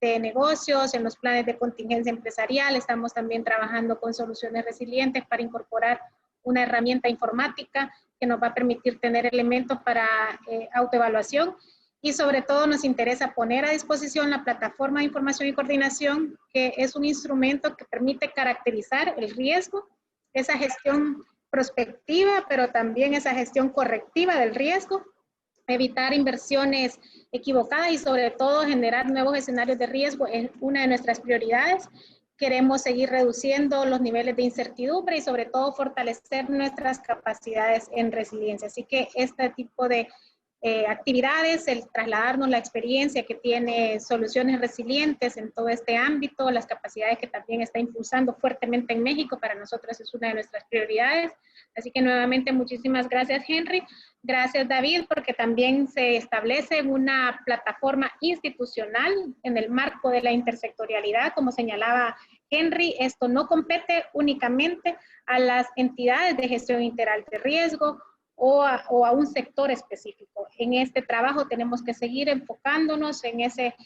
de negocios, en los planes de contingencia empresarial. Estamos también trabajando con soluciones resilientes para incorporar una herramienta informática que nos va a permitir tener elementos para autoevaluación. Y sobre todo nos interesa poner a disposición la plataforma de información y coordinación, que es un instrumento que permite caracterizar el riesgo, esa gestión prospectiva, pero también esa gestión correctiva del riesgo, evitar inversiones equivocadas y sobre todo generar nuevos escenarios de riesgo es una de nuestras prioridades. Queremos seguir reduciendo los niveles de incertidumbre y sobre todo fortalecer nuestras capacidades en resiliencia. Así que este tipo de actividades, el trasladarnos la experiencia que tiene Soluciones Resilientes en todo este ámbito, las capacidades que también está impulsando fuertemente en México, para nosotros es una de nuestras prioridades. Así que nuevamente muchísimas gracias, Henry. Gracias, David, porque también se establece una plataforma institucional en el marco de la intersectorialidad, como señalaba Henry. Esto no compete únicamente a las entidades de gestión integral de riesgo o a un sector específico. En este trabajo tenemos que seguir enfocándonos en ese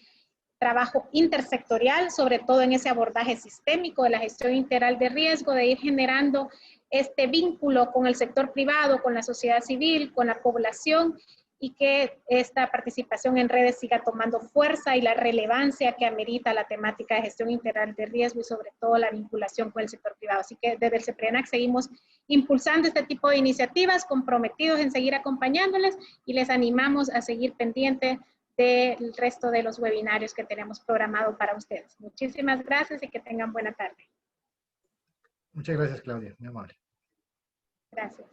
trabajo intersectorial, sobre todo en ese abordaje sistémico de la gestión integral de riesgo, de ir generando este vínculo con el sector privado, con la sociedad civil, con la población, y que esta participación en redes siga tomando fuerza y la relevancia que amerita la temática de gestión integral de riesgo y sobre todo la vinculación con el sector privado. Así que desde el CEPRENAC seguimos impulsando este tipo de iniciativas, comprometidos en seguir acompañándoles y les animamos a seguir pendientes del resto de los webinarios que tenemos programado para ustedes. Muchísimas gracias y que tengan buena tarde. Muchas gracias, Claudia, muy amable. Gracias.